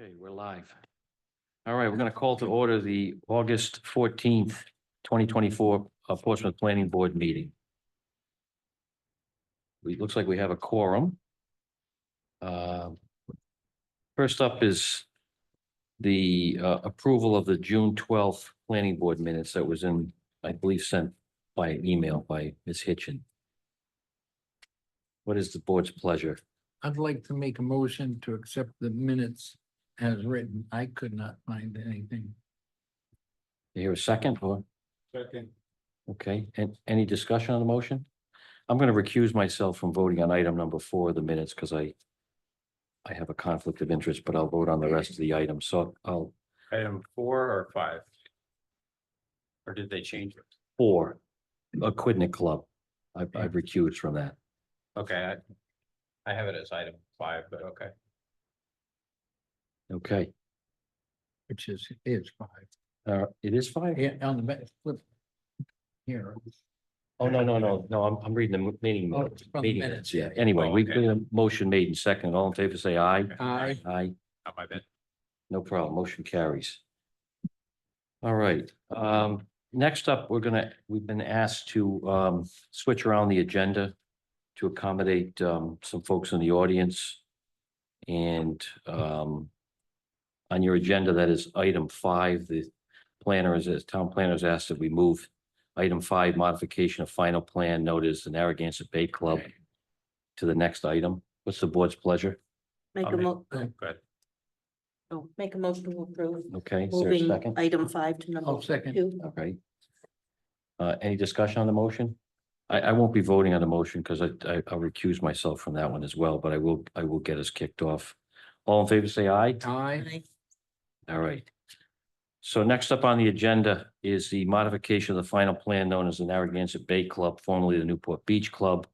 Okay, we're live. All right, we're going to call to order the August 14th, 2024 Portsmouth Planning Board meeting. It looks like we have a quorum. First up is the approval of the June 12th Planning Board minutes that was I believe, sent by email by Ms. Hitchin. What is the board's pleasure? I'd like to make a motion to accept the minutes as written. I could not find anything. You hear a second or? Second. Okay, and any discussion on the motion? I'm going to recuse myself from voting on item number 4 of the minutes because I have a conflict of interest, but I'll vote on the rest of the items. So I'll Item 4 or 5? Or did they change it? 4, Aquidneck Club. I've recused from that. Okay, I have it as item 5, but okay. Okay, Which is five. it is 5? Yeah, on the back, flip. Here. Oh, no, I'm reading the meeting. Oh, it's from the meeting minutes, Yeah, yeah. anyway, Oh, we okay. got a motion made and second. All in favor, say aye. Aye. Aye, Not my bad. no problem. Motion carries. All right, next up, we've been asked to switch around the agenda to accommodate some folks in the audience. And on your agenda, that is item 5, the town planners asked that we move item 5, modification of final plan noted as the Narragansett Bay Club, to the next item. What's the board's pleasure? Make I'll a make- mo, Good. make a motion to approve, Okay, is there a moving second? item 5 to number Oh, second. 2. Okay. Any discussion on the motion? I won't be voting on the motion because I'll recuse myself from that one as well, but I will get us kicked off. All in favor, say aye. Aye. All right. So next up on the agenda is the modification of the final plan known as the Narragansett Bay Club, formerly the Newport Beach Club,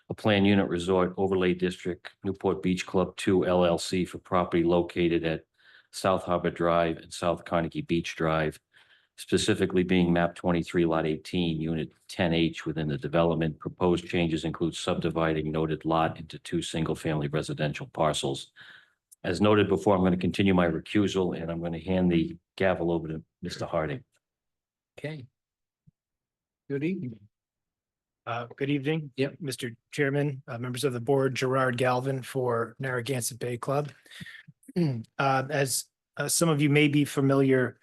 a planned unit resort overlay district, Newport Beach Club 2 LLC for property located at South Harbor Drive and South Carnegie Beach Drive, specifically being map 23 lot 18, unit 10H within the development. Proposed changes include subdividing noted lot into 2 single-family residential parcels. As noted before, I'm going to continue my recusal and I'm going to hand the gavel over to Mr. Harding. Okay. Good evening. Good evening. Yep. Mr. Chairman, members of the board, Gerard Galvin for Narragansett Bay Club. As some of you may be familiar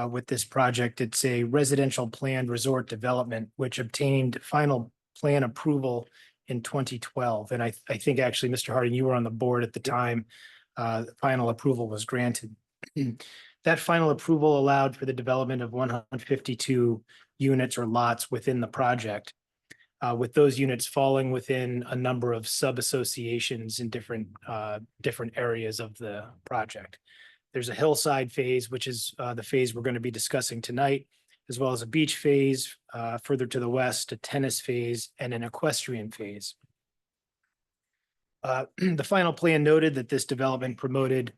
with this project, it's a residential planned resort development which obtained final plan approval in 2012. And I think actually, Mr. Harding, you were on the board at the time. Final approval was granted. That final approval allowed for the development of 152 units or lots within the project, with those units falling within a number of sub-associations in different areas of the project. There's a hillside phase, which is the phase we're going to be discussing tonight, as well as a beach phase further to the west, a tennis phase, and an equestrian phase. The final plan noted that this development promoted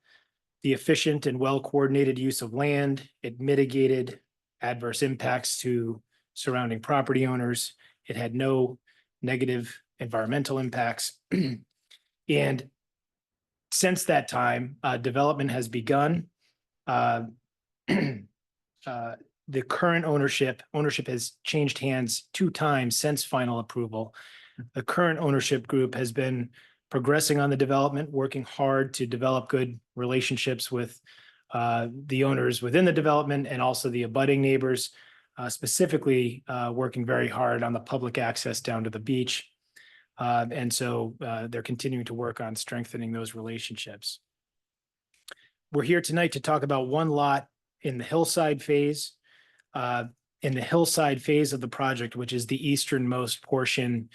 the efficient and well-coordinated use of land. It mitigated adverse impacts to surrounding property owners. It had no negative environmental impacts. And since that time, development has begun. The current ownership has changed hands 2 times since final approval. The current ownership group has been progressing on the development, working hard to develop good relationships with the owners within the development and also the abutting neighbors, specifically working very hard on the public access down to the beach. And so they're continuing to work on strengthening those relationships. We're here tonight to talk about 1 lot in the hillside phase. In the hillside phase of the project, which is the easternmost portion,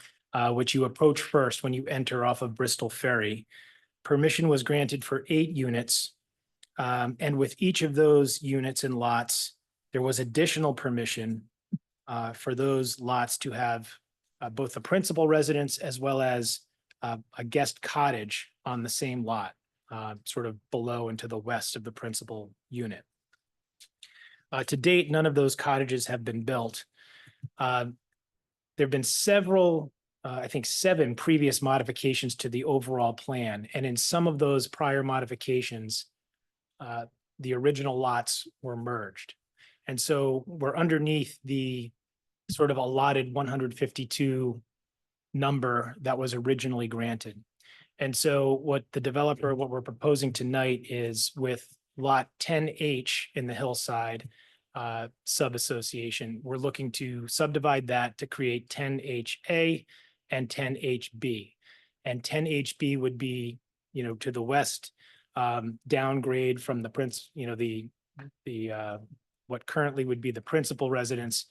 which you approach first when you enter off of Bristol Ferry. Permission was granted for 8 units. And with each of those units and lots, there was additional permission for those lots to have both the principal residence as well as a guest cottage on the same lot, sort of below and to the west of the principal unit. To date, none of those cottages have been built. There have been several, I think 7 previous modifications to the overall plan. And in some of those prior modifications, the original lots were merged. And so we're underneath the sort of allotted 152 number that was originally granted. And so what we're proposing tonight is with lot 10H in the hillside sub-association, we're looking to subdivide that to create 10HA and 10HB. And 10HB would be, to the west, downgrade from the what currently would be the principal residence.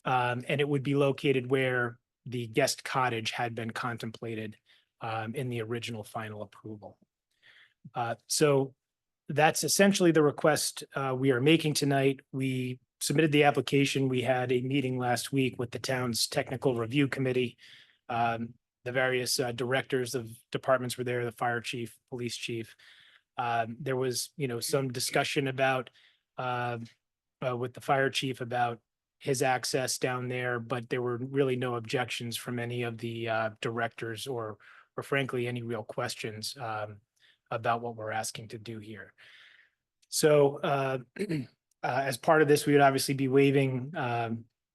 And it would be located where the guest cottage had been contemplated in the original final approval. So that's essentially the request we are making tonight. We submitted the application. We had a meeting last week with the town's technical review committee. The various directors of departments were there, the fire chief, police chief. There was, some discussion about with the fire chief about his access down there, but there were really no objections from any of the directors or frankly, any real questions about what we're asking to do here. So as part of this, we would obviously be waiving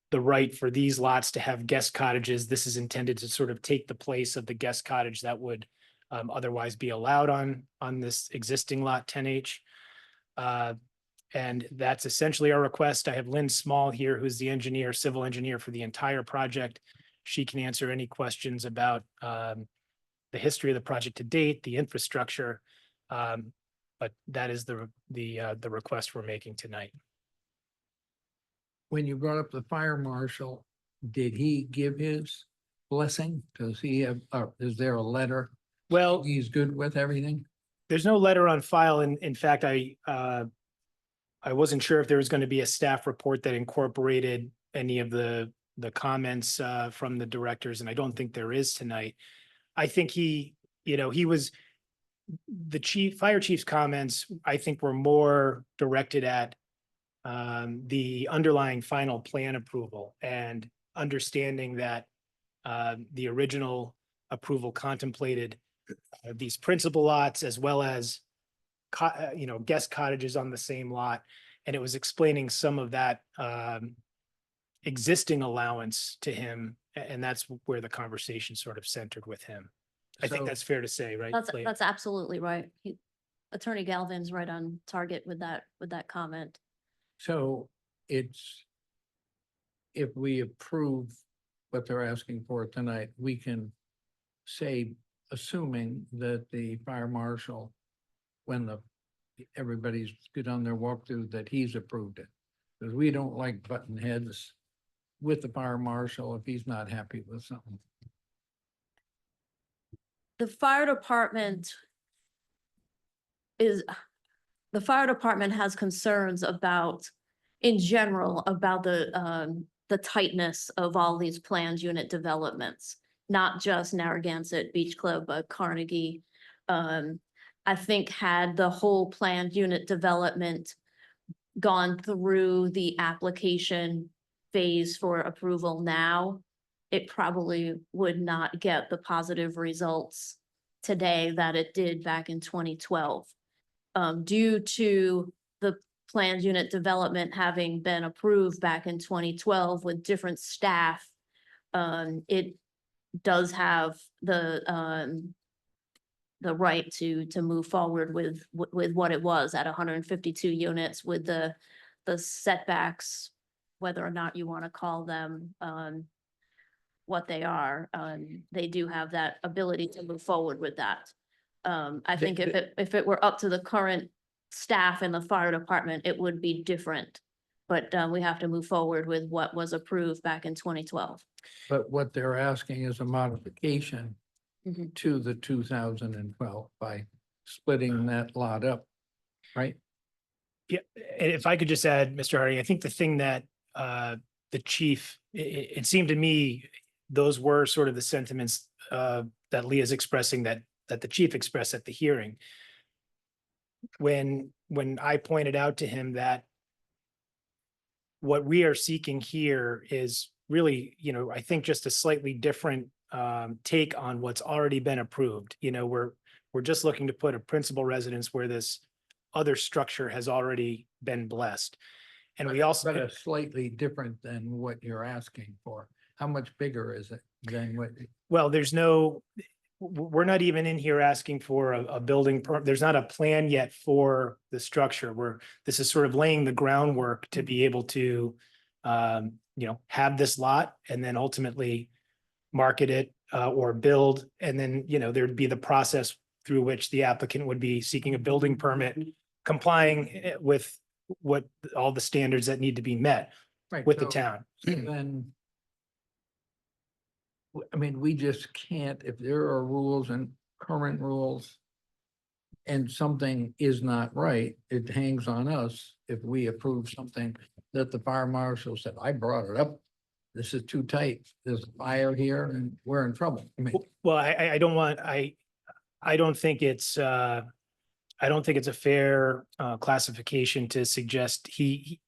the right for these lots to have guest cottages. This is intended to sort of take the place of the guest cottage that would otherwise be allowed on this existing lot 10H. And that's essentially our request. I have Lynn Small here, who's the engineer, civil engineer for the entire project. She can answer any questions about the history of the project to date, the infrastructure. But that is the request we're making tonight. When you brought up the fire marshal, did he give his blessing? Does he have, is there a letter? Well, He's good with everything? there's no letter on file. And in fact, I wasn't sure if there was going to be a staff report that incorporated any of the comments from the directors, and I don't think there is tonight. I think he was the fire chief's comments, I think, were more directed at the underlying final plan approval and understanding that the original approval contemplated these principal lots as well as guest cottages on the same lot. And it was explaining some of that existing allowance to him. And that's where the conversation sort of centered with him. I think So- that's fair to say, right? Leah? That's absolutely right. Attorney Galvin's right on target with that comment. So it's, if we approve what they're asking for tonight, we can say, assuming that the fire marshal, when everybody's good on their walkthrough, that he's approved it. Because we don't like button heads with the fire marshal if he's not happy with something. The fire department has concerns about, in general, about the tightness of all these planned unit developments, not just Narragansett Beach Club, but Carnegie. I think had the whole planned unit development gone through the application phase for approval now, it probably would not get the positive results today that it did back in 2012. Due to the planned unit development having been approved back in 2012 with different staff, it does have the right to move forward with what it was at 152 units with the setbacks, whether or not you want to call them what they are. They do have that ability to move forward with that. I think if it were up to the current staff in the fire department, it would be different. But we have to move forward with what was approved back in 2012. But what they're asking is a modification Mhm. to the 2012 by splitting that lot up, right? Yeah, and if I could just add, Mr. Harding, I think the thing that the chief, it seemed to me, those were sort of the sentiments that Leah's expressing that the chief expressed at the hearing. When I pointed out to him that what we are seeking here is really, I think just a slightly different take on what's already been approved. We're just looking to put a principal residence where this other structure has already been blessed. And we But also, it's slightly different than what you're asking for. How much bigger is it than what? well, there's no, we're not even in here asking for a building, there's not a plan yet for the structure. This is sort of laying the groundwork to be able to, have this lot and then ultimately market it, or build, and then, there'd be the process through which the applicant would be seeking a building permit, complying with what, all the standards that need to be met Right, with the so- town. so then. I mean, we just can't, if there are rules and current rules. And something is not right, it hangs on us if we approve something that the fire marshal said, I brought it up. This is too tight, there's a fire here and we're in trouble. I mean, Well, I don't want, I don't think it's, I don't think it's a fair classification to suggest he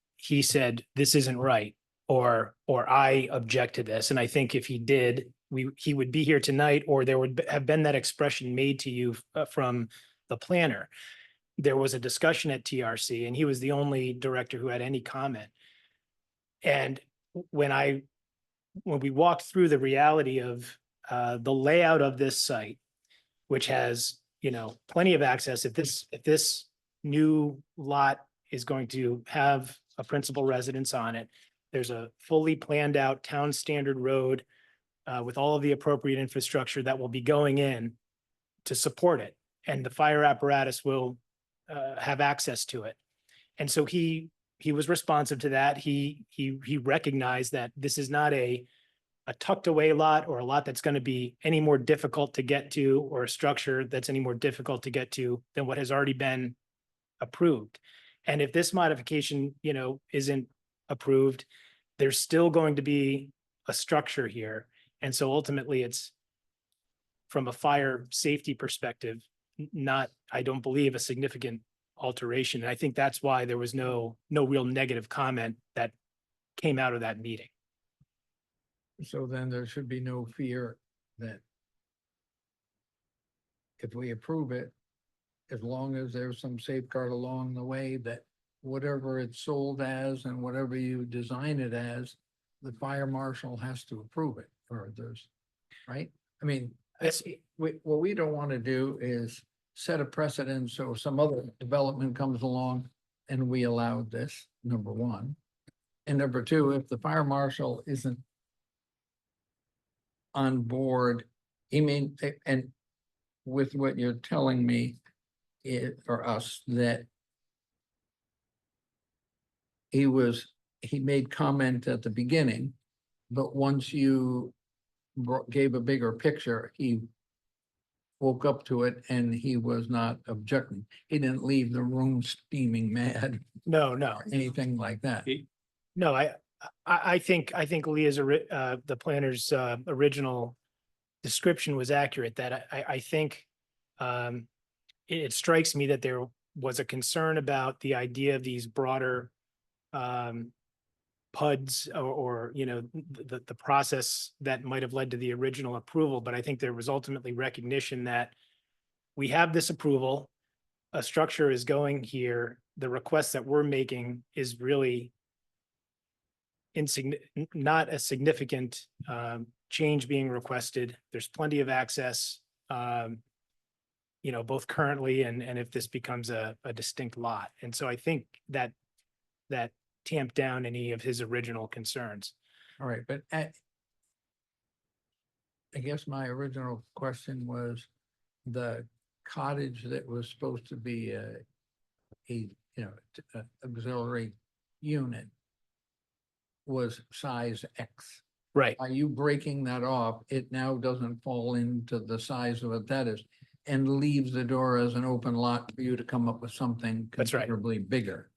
said, this isn't right, or I object to this. And I think if he did, he would be here tonight, or there would have been that expression made to you from the planner. There was a discussion at TRC and he was the only director who had any comment. And when we walked through the reality of the layout of this site, which has, plenty of access, if this new lot is going to have a principal residence on it, there's a fully planned out town standard road with all of the appropriate infrastructure that will be going in to support it. And the fire apparatus will have access to it. And so he was responsive to that. He recognized that this is not a tucked away lot or a lot that's going to be any more difficult to get to, or a structure that's any more difficult to get to than what has already been approved. And if this modification, isn't approved, there's still going to be a structure here. And so ultimately it's, from a fire safety perspective, not, I don't believe, a significant alteration. And I think that's why there was no real negative comment that came out of that meeting. so then there should be no fear that. If we approve it, as long as there's some safeguard along the way that whatever it's sold as and whatever you design it as, the fire marshal has to approve it, or there's, right? I mean, what we don't want to do is set a precedent, so some other development comes along and we allowed this, number one. And number two, if the fire marshal isn't on board, and with what you're telling me, for us, that he made comment at the beginning, but once you gave a bigger picture, he woke up to it and he was not objecting. He didn't leave the room steaming mad No, or anything like that. no, I think Leah's, the planner's original description was accurate, that I think it strikes me that there was a concern about the idea of these broader PUDs or the process that might have led to the original approval. But I think there was ultimately recognition that we have this approval, a structure is going here. The request that we're making is really not a significant change being requested. There's plenty of access, both currently and if this becomes a distinct lot. And so I think that tamped down any of his original concerns. All right, but I guess my original question was the cottage that was supposed to be a auxiliary unit was size X. Right. Are you breaking that off? It now doesn't fall into the size of what that is, and leaves the door as an open lot for you to come up with something That's right. considerably bigger.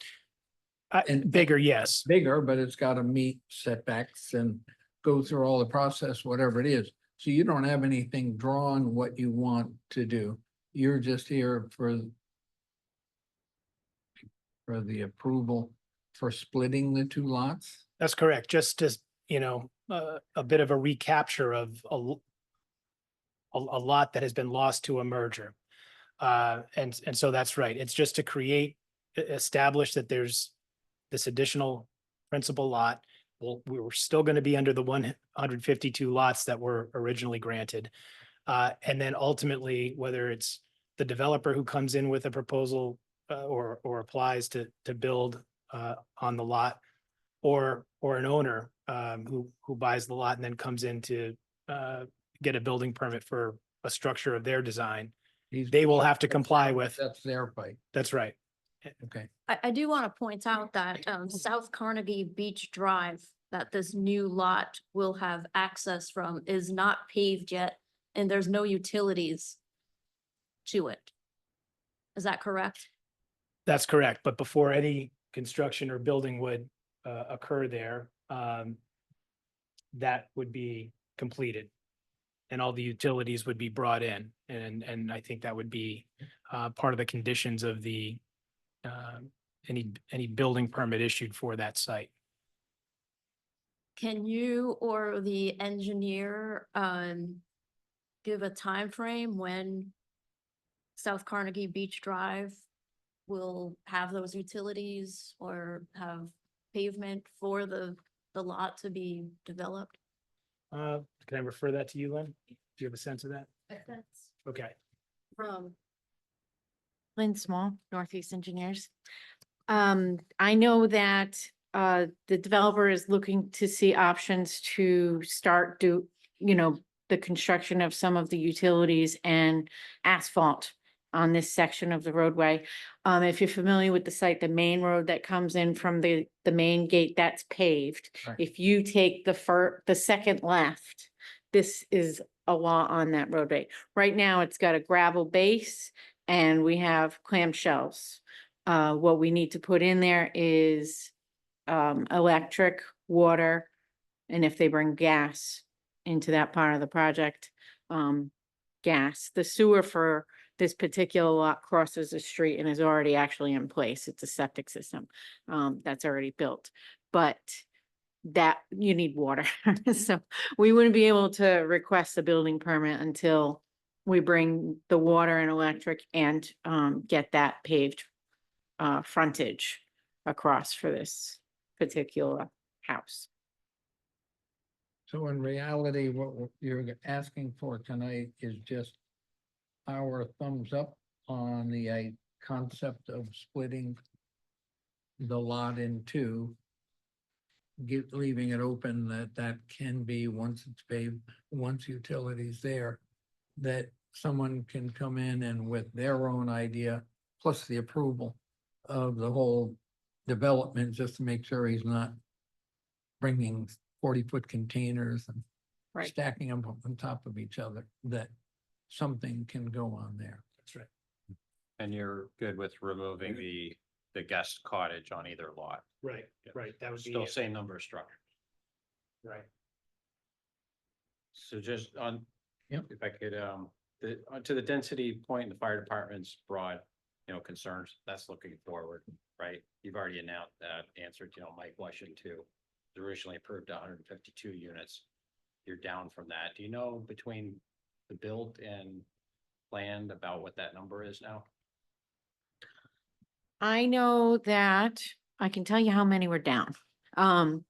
And bigger, yes. Bigger, but it's got to meet setbacks and go through all the process, whatever it is. So you don't have anything drawn what you want to do. You're just here for the approval for splitting the two lots? That's correct. Just as, a bit of a recapture of a lot that has been lost to a merger. And so that's right. It's just to create, establish that there's this additional principal lot. Well, we were still going to be under the 152 lots that were originally granted. And then ultimately, whether it's the developer who comes in with a proposal or applies to build on the lot, or an owner who buys the lot and then comes in to get a building permit for a structure of their design, they will have to comply with. That's their fight. That's right. Okay. I do want to point out that South Carnegie Beach Drive, that this new lot will have access from, is not paved yet, and there's no utilities to it. Is that correct? That's correct. But before any construction or building would occur there, that would be completed. And all the utilities would be brought in. And I think that would be part of the conditions of the any building permit issued for that site. Can you or the engineer give a time frame when South Carnegie Beach Drive will have those utilities or have pavement for the lot to be developed? Can I refer that to you, Lynn? Do you have a sense of that? Okay. Lynn Small, Northeast Engineers. I know that the developer is looking to see options to start the construction of some of the utilities and asphalt on this section of the roadway. If you're familiar with the site, the main road that comes in from the main gate, that's paved. Right. If you take the second left, this is a lot on that roadway. Right now, it's got a gravel base and we have clamshells. What we need to put in there is electric, water, and if they bring gas into that part of the project, gas. The sewer for this particular lot crosses the street and is already actually in place. It's a septic system that's already built, but that you need water. So we wouldn't be able to request a building permit until we bring the water and electric and get that paved frontage across for this particular house. So in reality, what you're asking for tonight is just our thumbs up on the concept of splitting the lot in two, leaving it open that can be, once it's paved, once utilities there, that someone can come in and with their own idea, plus the approval of the whole development, just to make sure he's not bringing 40-foot containers and Right. stacking them up on top of each other, that something can go on there. That's right. And you're good with removing the guest cottage on either lot? Right, Yep. right. That would be, Still same number of structures. right. So just on, Yep. if I could, to the density point, the fire department's broad, concerns, that's looking forward, right? You've already announced that, answered, Mike Washington originally approved 152 units. You're down from that. Do you know between the built and planned about what that number is now? I know that I can tell you how many were down. And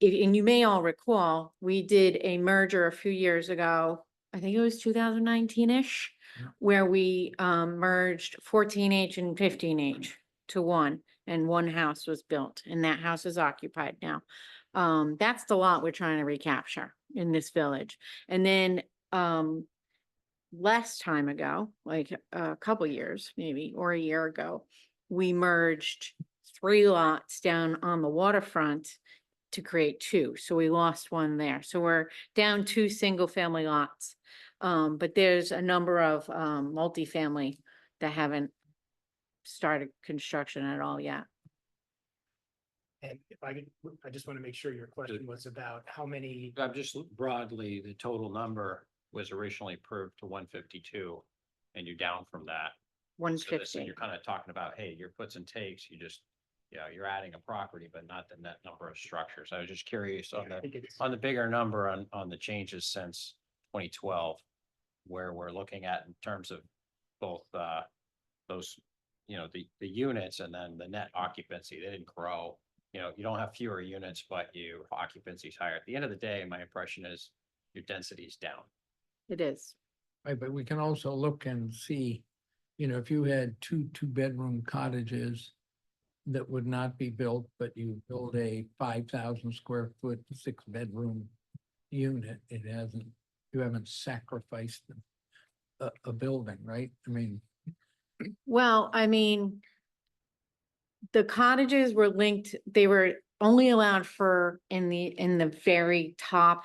you may all recall, we did a merger a few years ago. I think it was 2019-ish, Yeah. where we merged 14H and 15H to one, and one house was built, and that house is occupied now. That's the lot we're trying to recapture in this village. And then less time ago, like a couple years, maybe, or a year ago, we merged 3 lots down on the waterfront to create 2. So we lost one there. So we're down 2 single-family lots. But there's a number of multifamily that haven't started construction at all yet. And if I could, I just want to make sure your question was about how many. I'm just broadly, the total number was originally approved to 152, and you're down from that. So this, 150. you're kind of talking about, hey, your puts and takes, you're adding a property, but not the net number of structures. I was just curious on I think it's- the bigger number on the changes since 2012, where we're looking at in terms of both, those, the units and then the net occupancy, they didn't grow. You don't have fewer units, but your occupancy is higher. At the end of the day, my impression is your density is down. It is. Right, but we can also look and see, if you had two-bedroom cottages that would not be built, but you build a 5,000 square foot, 6-bedroom unit, you haven't sacrificed a building, right? I mean, Well, I mean, the cottages were linked, they were only allowed for in the very top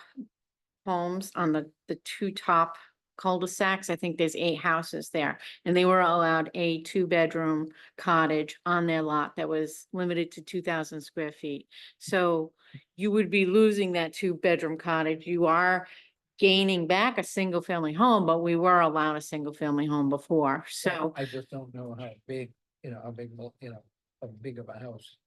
homes on the two top cul-de-sacs. I think there's 8 houses there, and they were allowed a 2-bedroom cottage on their lot that was limited to 2,000 square feet. So you would be losing that 2-bedroom cottage. You are gaining back a single-family home, but we were allowed a single-family home before, so. I just don't know how big, how big, how big of a house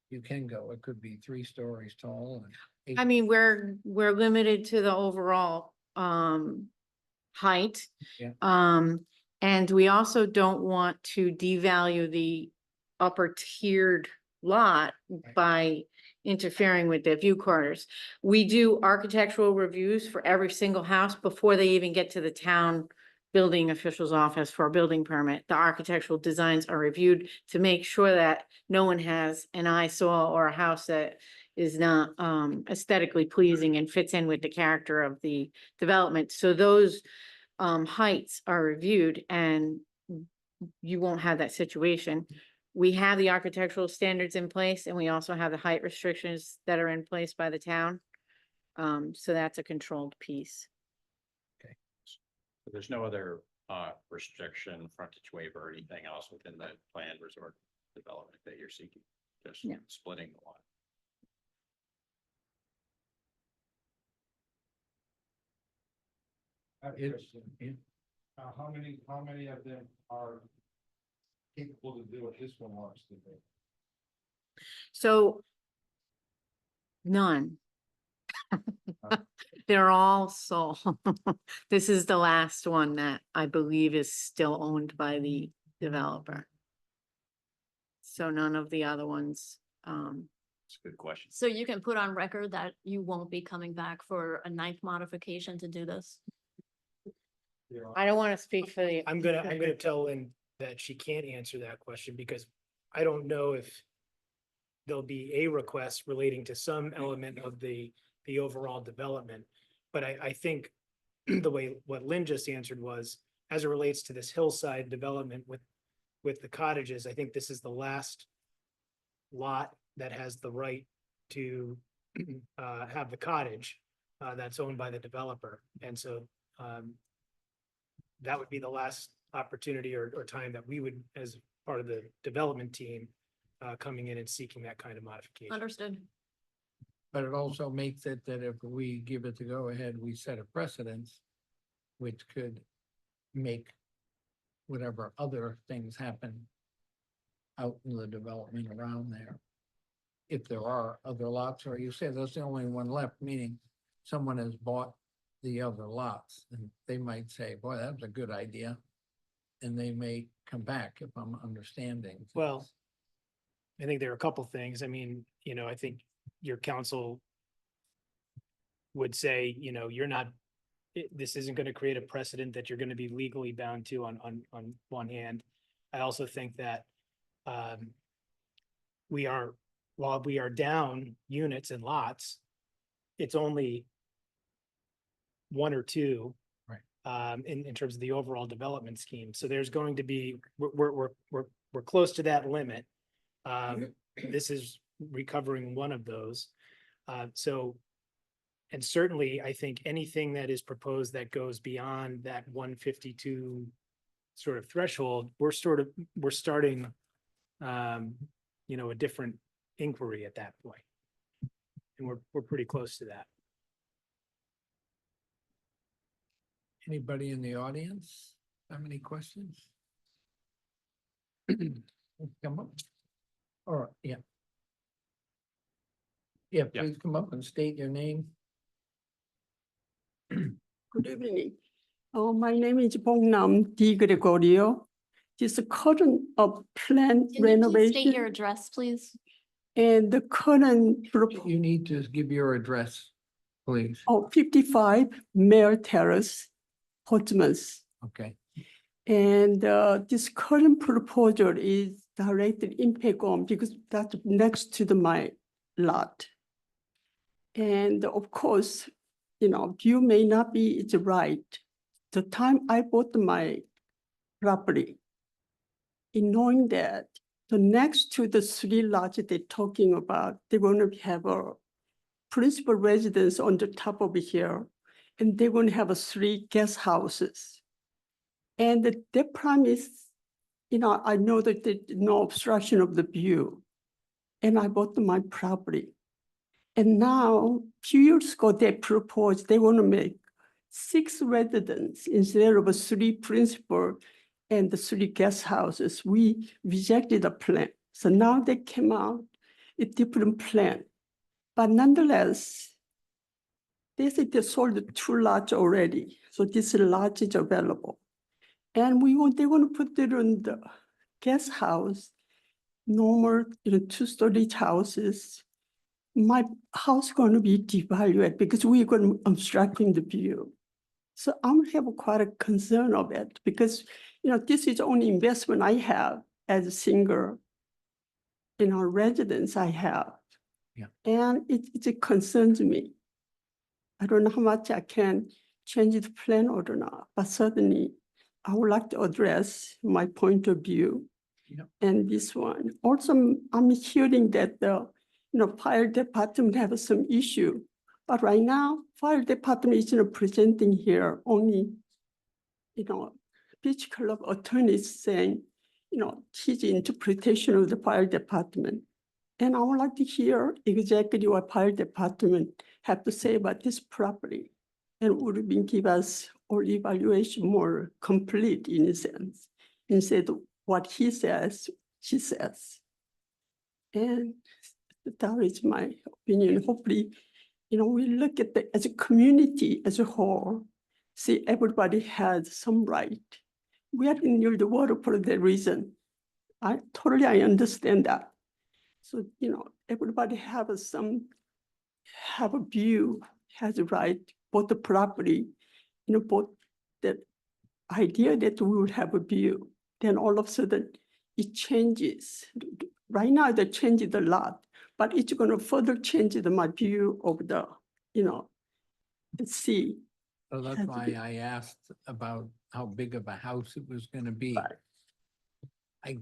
you can go. It could be 3 stories tall and. I mean, we're limited to the overall height. Yeah. And we also don't want to devalue the upper tiered lot Right. by interfering with their view corridors. We do architectural reviews for every single house before they even get to the town building official's office for a building permit. The architectural designs are reviewed to make sure that no one has an eyesore or a house that is not aesthetically pleasing and fits in with the character of the development. So those heights are reviewed, and you won't have that situation. We have the architectural standards in place, and we also have the height restrictions that are in place by the town. So that's a controlled piece. So there's no other restriction, frontage waiver, or anything else within the planned resort development that you're seeking, just No. splitting the lot. How many of them are capable to do what this one wants to do? So none. They're all sold. This is the last one that I believe is still owned by the developer. So none of the other ones, It's a good question. So you can put on record that you won't be coming back for a 9th modification to do this? I don't want to speak for the. I'm gonna tell Lynn that she can't answer that question because I don't know if there'll be a request relating to some element of the overall development. But I think the way what Lynn just answered was, as it relates to this hillside development with the cottages, I think this is the last lot that has the right to have the cottage that's owned by the developer. And so that would be the last opportunity or time that we would, as part of the development team, coming in and seeking that kind of modification. Understood. But it also makes it that if we give it the go-ahead, we set a precedence, which could make whatever other things happen out in the development around there. If there are other lots, or you say there's the only one left, meaning someone has bought the other lots, and they might say, boy, that was a good idea. And they may come back, if I'm understanding. Well, I think there are a couple things. I mean, I think your counsel would say, you're not, this isn't going to create a precedent that you're going to be legally bound to on one hand. I also think that while we are down units and lots, it's only 1 or 2. Right. In terms of the overall development scheme. So there's going to be, we're close to that limit. This is recovering one of those. And certainly, I think anything that is proposed that goes beyond that 152 sort of threshold, we're starting, a different inquiry at that point. And we're pretty close to that. Anybody in the audience have any questions? Come up. All right, yeah. Yeah, Yeah. please come up and state your name. Good evening. My name is Bongnam Di Gregorio. This current plan Can you please state your renovation address, please? and the current You need to give your address, please. 55 Mare Terrace, Portsmouth. Okay. And this current proposal is directly impact on because that's next to my lot. And of course, view may not be it's right. The time I bought my property, in knowing that the next to the 3 lots they're talking about, they're going to have a principal residence on the top of here, and they're going to have 3 guest houses. And the promise, I know that there's no obstruction of the view, and I bought my property. And now, few years ago, they proposed they want to make 6 residents instead of 3 principal and the 3 guest houses. We rejected the plan. So now they came out a different plan. But nonetheless, they said they sold 2 lots already. So this lot is available. And they want to put it in the guest house, normal, 2-story houses. My house going to be devalued because we're going to obstructing the view. So I'm have quite a concern of it because, this is only investment I have as a single, residence I have. Yeah. And it concerns me. I don't know how much I can change the plan or not, but certainly I would like to address my point of view. Yeah. And this one. Also, I'm hearing that the fire department have some issue. But right now, fire department is presenting here only, beach club attorneys saying, his interpretation of the fire department. And I would like to hear exactly what fire department have to say about this property. And would it give us or evaluation more complete in a sense, instead of what he says, she says. And that is my opinion. Hopefully, we look at as a community as a whole, see everybody has some right. We are near the water for that reason. I understand that. So, everybody have a view, has a right, both the property, both the idea that we would have a view. Then all of a sudden it changes. Right now they changed a lot, but it's going to further change my view of the sea. So that's Has to why be- I asked about how big of a house it was gonna be. Right.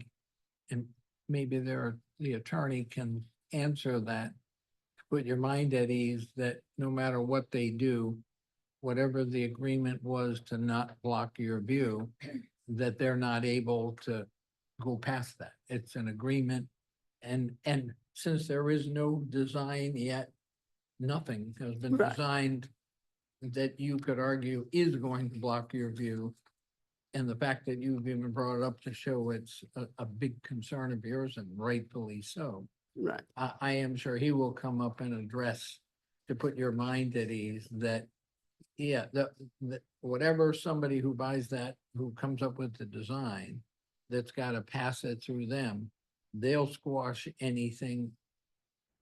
And maybe the attorney can answer that. Put your mind at ease that no matter what they do, whatever the agreement was to not block your view, that they're not able to go past that. It's an agreement. And since there is no design yet, nothing has been Right. designed that you could argue is going to block your view. And the fact that you've even brought it up to show it's a big concern of yours, and rightfully so. Right. I am sure he will come up and address to put your mind at ease that, yeah, that whatever somebody who buys that, who comes up with the design, that's got to pass it through them, they'll squash anything,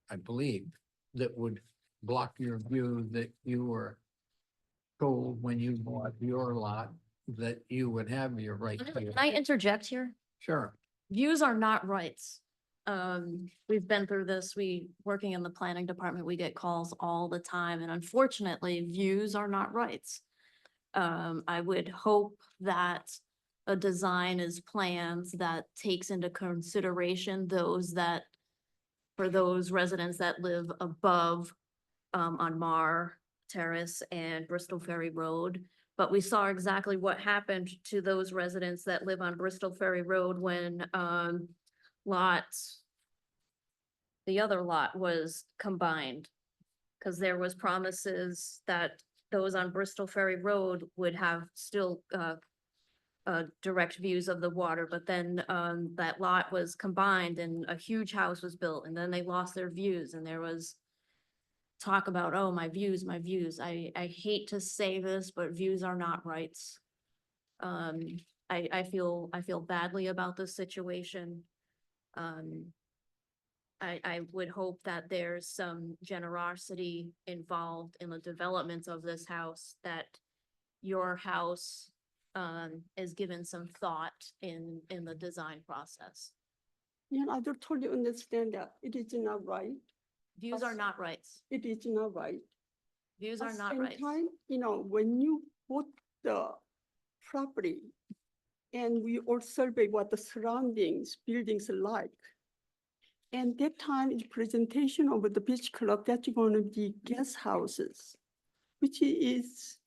I believe, that would block your view that you were told when you bought your lot that you would have your right Can to. I interject here? Sure. Views are not rights. We've been through this, working in the planning department, we get calls all the time, and unfortunately, views are not rights. I would hope that a design is plans that takes into consideration for those residents that live above, on Mar Terrace and Bristol Ferry Road. But we saw exactly what happened to those residents that live on Bristol Ferry Road when, the other lot was combined. Cause there was promises that those on Bristol Ferry Road would have still, direct views of the water, but then, that lot was combined and a huge house was built, and then they lost their views, and there was talk about, oh, my views, my views. I hate to say this, but views are not rights. I feel badly about this situation. I would hope that there's some generosity involved in the development of this house, that your house is given some thought in the design process. Yeah, I don't totally understand that. It is not right. Views are not rights. It is not right. Views At are the not same rights. time, when you bought the property and we all survey what the surroundings, buildings are like. And that time is presentation of the beach club, that's going to be guest houses, which is,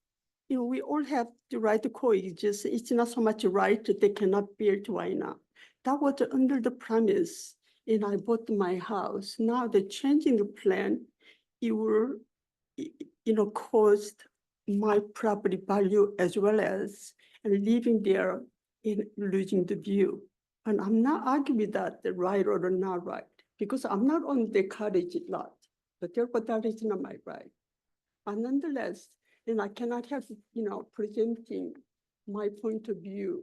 we all have the right to coexist. It's not so much right that they cannot build right now. That was under the premise, and I bought my house. Now they're changing the plan. It will, cost my property value as well as living there in losing the view. And I'm not arguing that the right or the not right, because I'm not on the cottage lot, but therefore that is not my right. But nonetheless, then I cannot have, presenting my point of view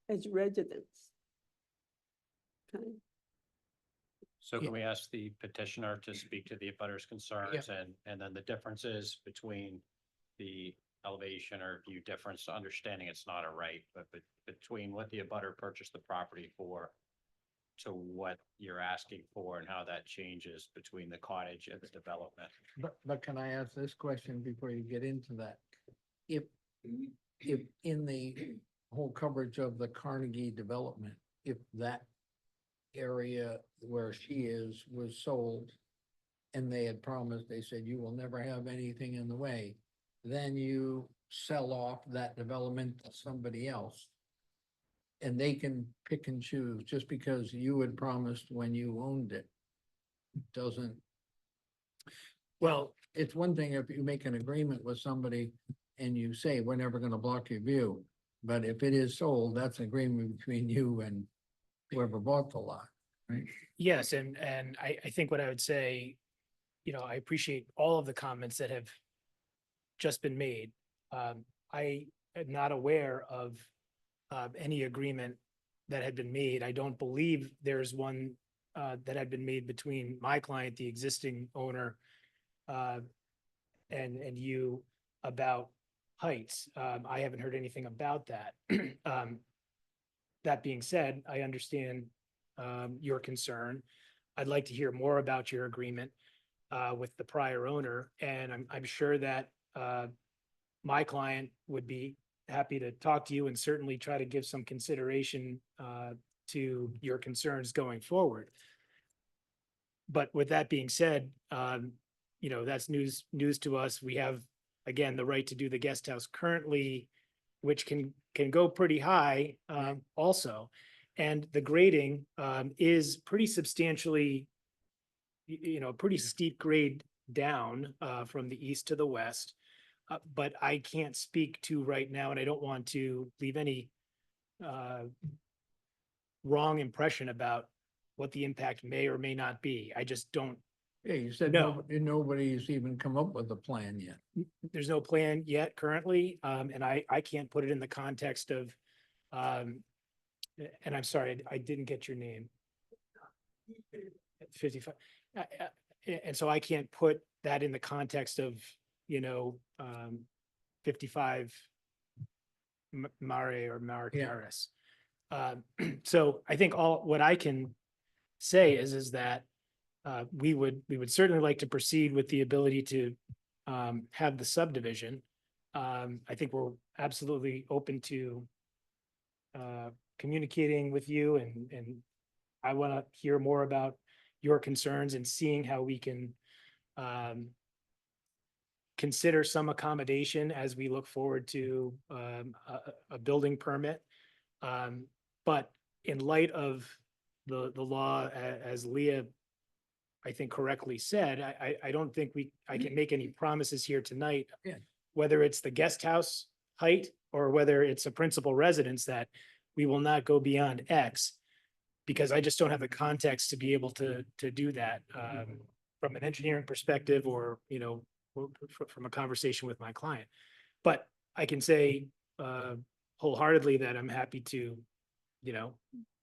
as residents. Okay. So can we ask the petitioner to speak to the abutters concerns and then the differences between the elevation or view difference, understanding it's not a right, but between what the abutter purchased the property for to what you're asking for and how that changes between the cottage and the development? But can I ask this question before you get into that? If in the whole coverage of the Carnegie development, if that area where she is was sold and they had promised, they said, you will never have anything in the way, then you sell off that development to somebody else. And they can pick and choose just because you had promised when you owned it. Doesn't, Well, it's one thing if you make an agreement with somebody and you say, we're never gonna block your view. But if it is sold, that's an agreement between you and whoever bought the lot, right? yes, and I think what I would say, I appreciate all of the comments that have just been made. I am not aware of any agreement that had been made. I don't believe there's one that had been made between my client, the existing owner, and you about heights. I haven't heard anything about that. That being said, I understand your concern. I'd like to hear more about your agreement with the prior owner, and I'm sure that my client would be happy to talk to you and certainly try to give some consideration to your concerns going forward. But with that being said, that's news to us. We have, again, the right to do the guest house currently, which can go pretty high also. And the grading is pretty substantially, pretty steep grade down from the east to the west. But I can't speak to right now, and I don't want to leave any wrong impression about what the impact may or may not be. I just don't, Yeah, you said No. nobody's even come up with a plan yet. there's no plan yet currently, and I can't put it in the context of, and I'm sorry, I didn't get your name. 55. And so I can't put that in the context of, 55 Mare or Maritaris. So I think what I can say is that we would certainly like to proceed with the ability to have the subdivision. I think we're absolutely open to communicating with you, and I want to hear more about your concerns and seeing how we can consider some accommodation as we look forward to a building permit. But in light of the law, as Leah, I think correctly said, I don't think I can make any promises here tonight. Yeah. Whether it's the guest house height or whether it's a principal residence, that we will not go beyond X, because I just don't have the context to be able to do that. from an engineering perspective or, from a conversation with my client. But I can say wholeheartedly that I'm happy to,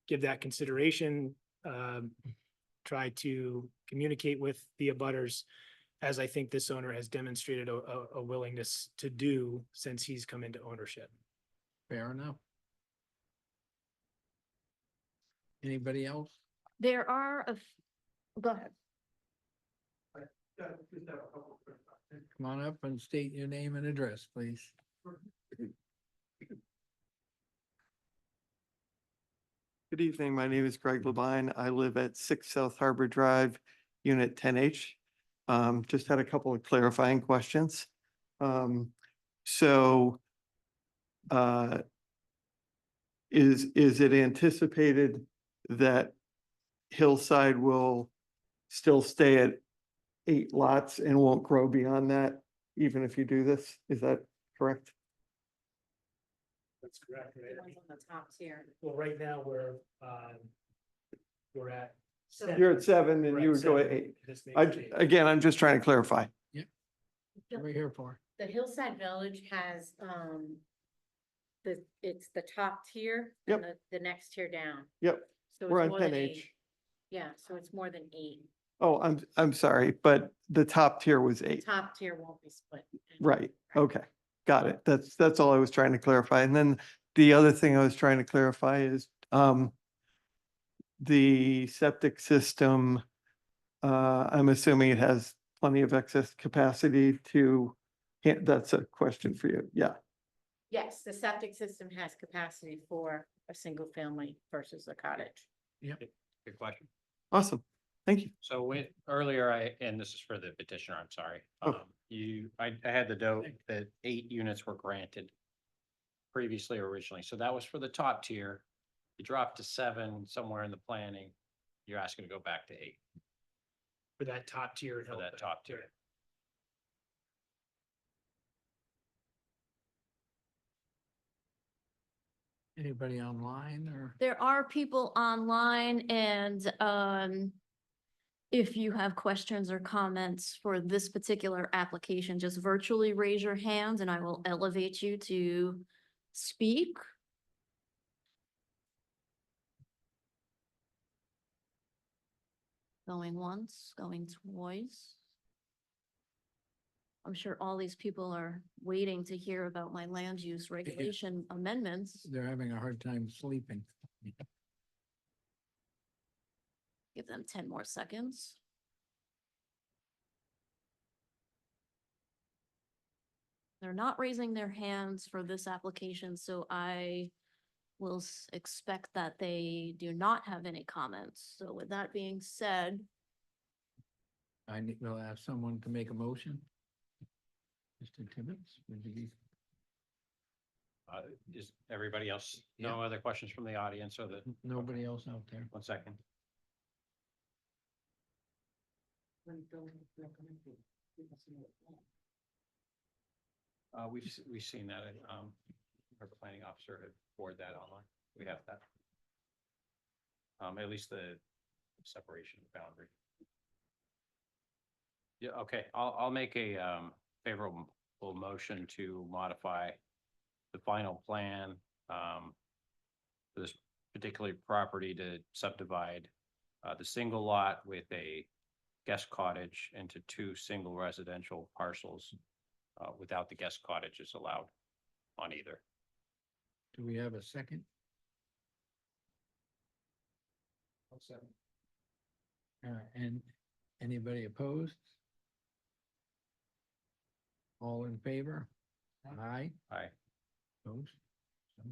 give that consideration, try to communicate with the abutters, as I think this owner has demonstrated a willingness to do since he's come into ownership. Fair enough. Anybody else? There are go ahead. Come on up and state your name and address, please. Good evening. My name is Greg Labine. I live at 6 South Harbor Drive, Unit 10H. Just had a couple of clarifying questions. So is it anticipated that Hillside will still stay at 8 lots and won't grow beyond that, even if you do this? Is that correct? That's correct. The ones on the top tier. Well, right now we're at. You're at 7 and you would go at 8. Again, I'm just trying to clarify. What are we here for? The Hillside Village has, it's the top tier. Yep. And the next tier down. Yep, So we're it's on more than 10H. 8. Yeah, so it's more than 8. Oh, I'm sorry, but the top tier was 8. Top tier won't be split. Right, okay, got it. That's all I was trying to clarify. And then the other thing I was trying to clarify is the septic system, I'm assuming it has plenty of excess capacity to, that's a question for you, yeah. Yes, the septic system has capacity for a single family versus a cottage. Good question. Awesome, thank you. So earlier and this is for the petitioner, I'm sorry. Oh. I had the note that 8 units were granted previously originally. So that was for the top tier. You dropped to 7 somewhere in the planning. You're asking to go back to 8 For that top tier. for that top tier. Anybody online or? There are people online and if you have questions or comments for this particular application, just virtually raise your hand and I will elevate you to speak. Going once, going twice. I'm sure all these people are waiting to hear about my land use regulation amendments. They're having a hard time sleeping. Give them 10 more seconds. They're not raising their hands for this application, so I will expect that they do not have any comments. So with that being said, We'll ask someone to make a motion. Mr. Tibbetts, would you be? Is everybody else, no other questions from the audience or Nobody else out there? 1 second. We've seen that, our planning officer had forwarded that online. We have that. At least the separation boundary. Yeah, okay, I'll make a favorable motion to modify the final plan for this particular property to subdivide the single lot with a guest cottage into 2 single residential parcels without the guest cottages allowed on either. Do we have a second? And anybody opposed? All in favor? Aye. Aye. Opposed? So,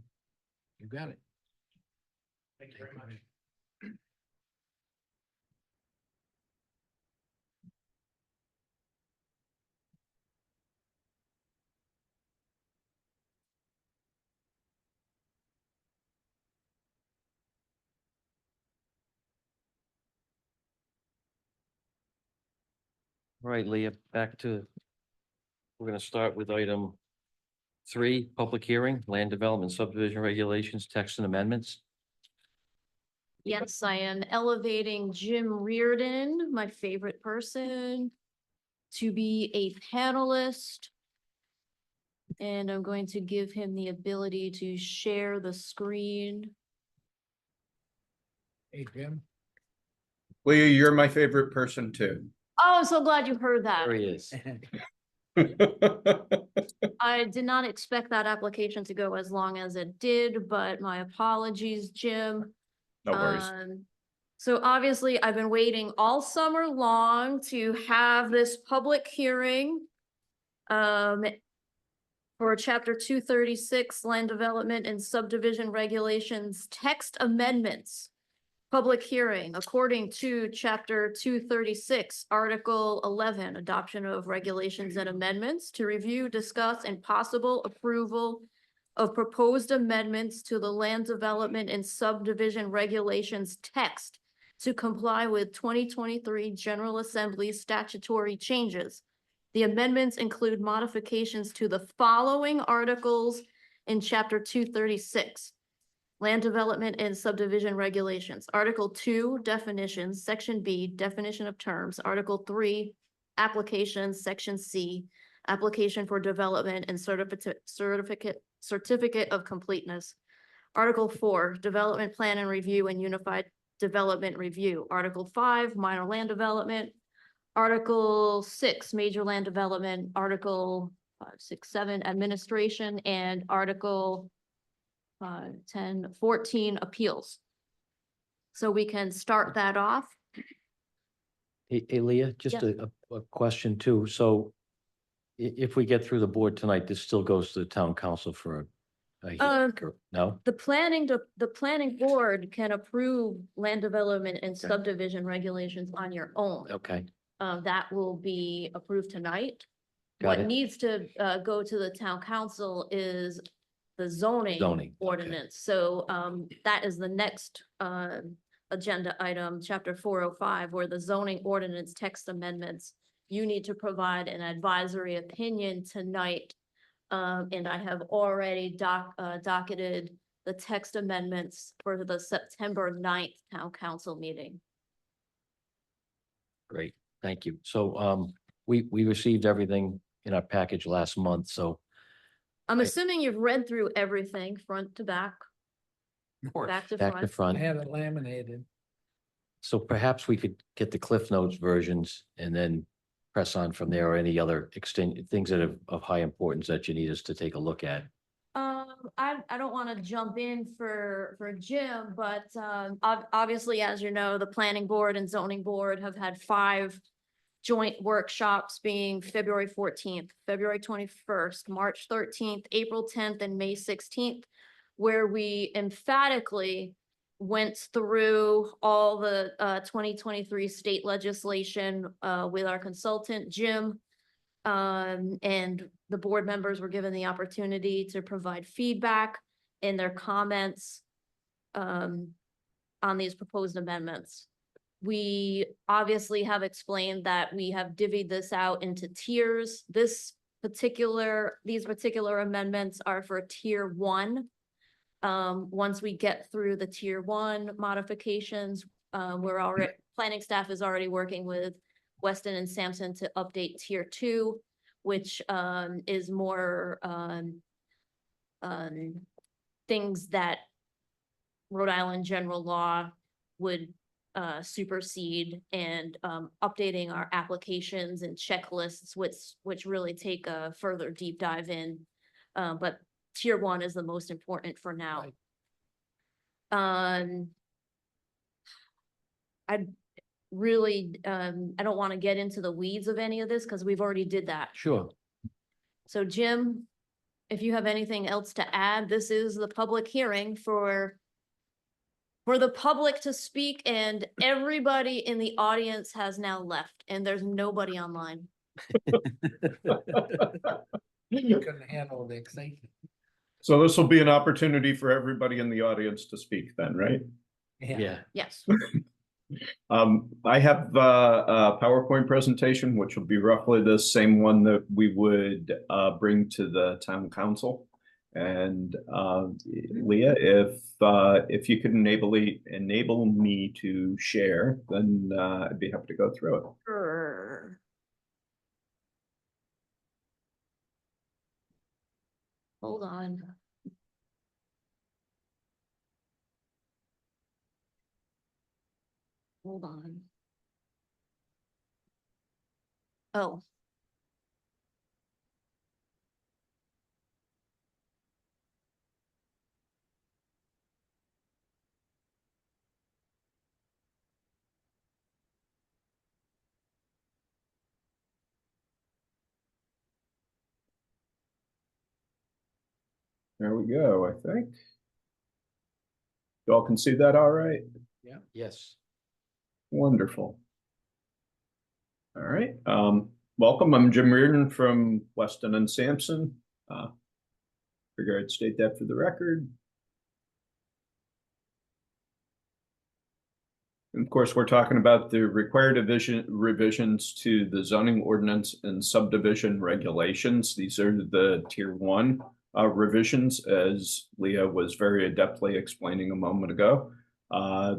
you got it. Thank you very much. All right, Leah, we're gonna start with item 3, public hearing, land development subdivision regulations, text and amendments. Yes, I am elevating Jim Reardon, my favorite person, to be a panelist. And I'm going to give him the ability to share the screen. Hey, Jim. Leah, you're my favorite person too. Oh, I'm so glad you heard that. There he is. I did not expect that application to go as long as it did, but my apologies, Jim. No worries. So obviously, I've been waiting all summer long to have this public hearing for chapter 236, land development and subdivision regulations, text amendments. Public hearing according to chapter 236, article 11, adoption of regulations and amendments to review, discuss, and possible approval of proposed amendments to the land development and subdivision regulations text to comply with 2023 General Assembly statutory changes. The amendments include modifications to the following articles in chapter 236. Land development and subdivision regulations. Article 2, definitions, section B, definition of terms. Article 3, applications, section C, application for development and certificate of completeness. Article 4, development plan and review and unified development review. Article 5, minor land development. Article 6, major land development. Article 5, 6, 7, administration, and Article 5, 10, 14 appeals. So we can start that off. Hey, Leah, just Yes. a question too. So if we get through the board tonight, this still goes to the town council for a hearing, no? The planning board can approve land development and subdivision regulations on your own. Okay, That will be approved tonight. Got What it. needs to go to the town council is the zoning Zoning, okay. ordinance. So that is the next agenda item, chapter 405, where the zoning ordinance text amendments. You need to provide an advisory opinion tonight. And I have already docketed the text amendments for the September 9th town council meeting. great, thank you. So we received everything in our package last month, so I'm Right. assuming you've read through everything front to back, back to back to front. I front. have it laminated. So perhaps we could get the Cliff Notes versions and then press on from there, or any other things that are of high importance that you need us to take a look at. I don't want to jump in for Jim, but obviously, as you know, the planning board and zoning board have had 5 joint workshops, being February 14th, February 21st, March 13th, April 10th, and May 16th, where we emphatically went through all the 2023 state legislation with our consultant, Jim. And the board members were given the opportunity to provide feedback in their comments on these proposed amendments. We obviously have explained that we have divvied this out into tiers. These particular amendments are for tier 1. Once we get through the tier 1 modifications, planning staff is already working with Weston and Sampson to update tier 2, which is more things that Rhode Island general law would supersede, and updating our applications and checklists, which really take a further deep dive in. But tier 1 is the most important for now. Right. I really, I don't want to get into the weeds of any of this because we've already did that. Sure. So Jim, if you have anything else to add, this is the public hearing for the public to speak, and everybody in the audience has now left, and there's nobody online. You couldn't handle the excitement. So this will be an opportunity for everybody in the audience to speak then, right? Yeah, Yes. I have a PowerPoint presentation, which will be roughly the same one that we would bring to the town council. And Leah, if you could enable me to share, then I'd be happy to go through it. Sure. Hold on. Hold on. Oh. There we go, I think. You all can see that all right? Yes. Wonderful. All right, welcome. I'm Jim Reardon from Weston and Sampson. Figure I'd state that for the record. And of course, we're talking about the required revisions to the zoning ordinance and subdivision regulations. These are the tier 1 revisions, as Leah was very adeptly explaining a moment ago.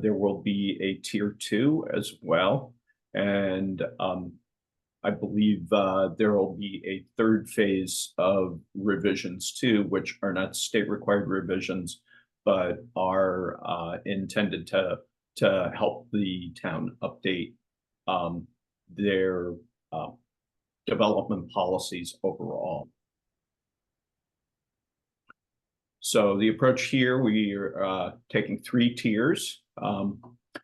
There will be a tier 2 as well. And I believe there will be a third phase of revisions too, which are not state required revisions, but are intended to help the town update their development policies overall. So the approach here, we are taking 3 tiers.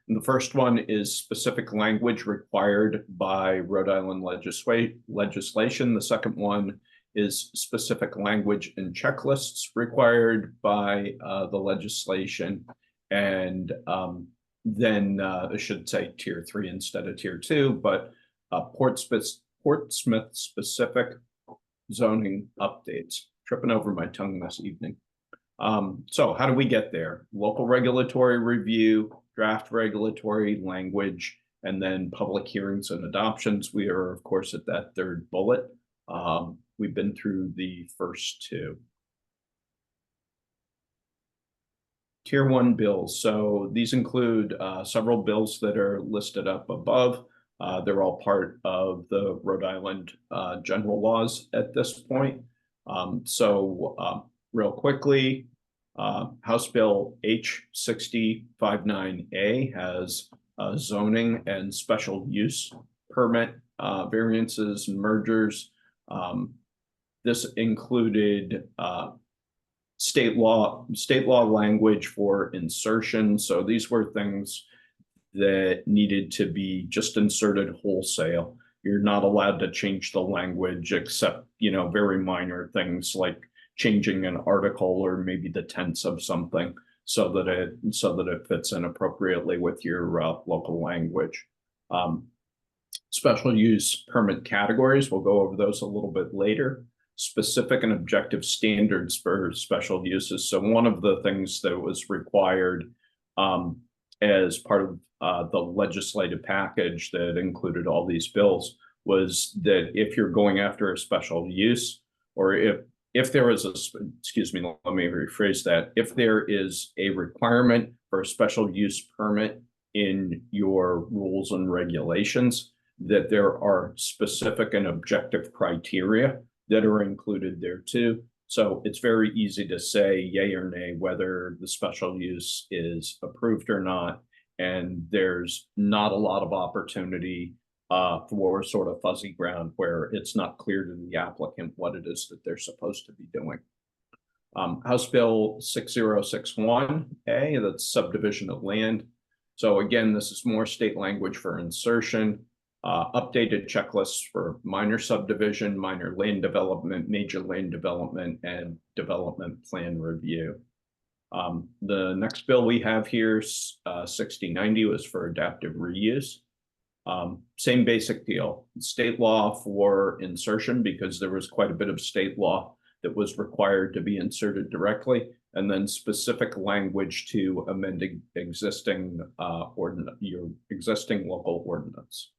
The first one is specific language required by Rhode Island legislation. The second one is specific language and checklists required by the legislation. And then I should say tier 3 instead of tier 2, but Portsmouth specific zoning updates. Tripping over my tongue this evening. So how do we get there? Local regulatory review, draft regulatory language, and then public hearings and adoptions. We are, of course, at that third bullet. We've been through the first 2. Tier 1 bills. So these include several bills that are listed up above. They're all part of the Rhode Island general laws at this point. Real quickly, House Bill H6059A has zoning and special use permit variances and mergers. This included state law language for insertion. So these were things that needed to be just inserted wholesale. You're not allowed to change the language except, very minor things like changing an article or maybe the tense of something so that it fits in appropriately with your local language. Special use permit categories, we'll go over those a little bit later. Specific and objective standards for special uses. So one of the things that was required as part of the legislative package that included all these bills was that if you're going after a special use, or if there is excuse me, let me rephrase that. If there is a requirement for a special use permit in your rules and regulations, that there are specific and objective criteria that are included there too. So it's very easy to say yay or nay whether the special use is approved or not. And there's not a lot of opportunity for sort of fuzzy ground where it's not clear to the applicant what it is that they're supposed to be doing. House Bill 6061A, that's subdivision of land. So again, this is more state language for insertion. Updated checklists for minor subdivision, minor land development, major land development, and development plan review. The next bill we have here, 6090, was for adaptive reuse. Same basic deal. State law for insertion, because there was quite a bit of state law that was required to be inserted directly, and then specific language to amending existing your existing local ordinance.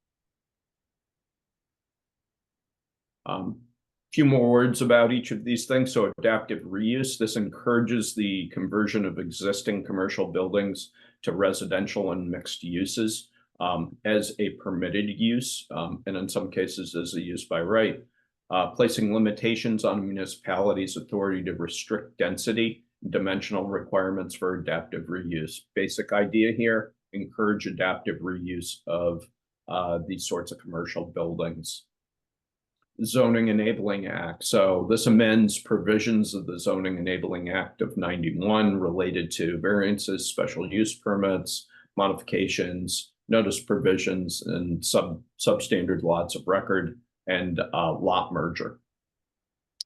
Few more words about each of these things. So adaptive reuse, this encourages the conversion of existing commercial buildings to residential and mixed uses as a permitted use, and in some cases as a use by right. Placing limitations on municipalities' authority to restrict density, dimensional requirements for adaptive reuse. Basic idea here, encourage adaptive reuse of these sorts of commercial buildings. Zoning Enabling Act. So this amends provisions of the Zoning Enabling Act of 91 related to variances, special use permits, modifications, notice provisions, and substandard lots of record and lot merger.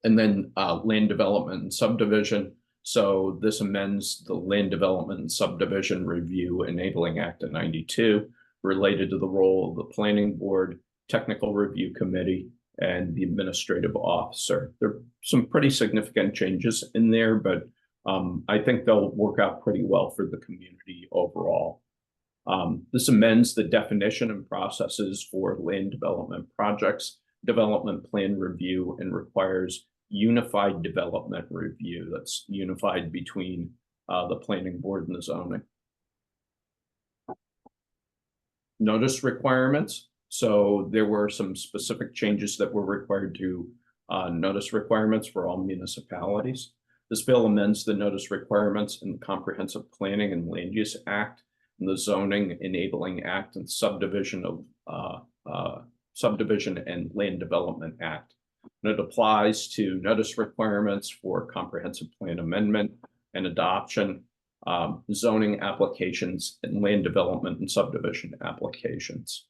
And then land development and subdivision. So this amends the Land Development and Subdivision Review Enabling Act of 92 related to the role of the Planning Board, Technical Review Committee, and the administrative officer. There are some pretty significant changes in there, but I think they'll work out pretty well for the community overall. This amends the definition and processes for land development projects, development plan review, and requires unified development review that's unified between the planning board and the zoning. Notice requirements. So there were some specific changes that were required to notice requirements for all municipalities. This bill amends the notice requirements in the Comprehensive Planning and Land Use Act, and the Zoning Enabling Act, and Subdivision and Land Development Act. And it applies to notice requirements for comprehensive plan amendment and adoption, zoning applications, and land development and subdivision applications.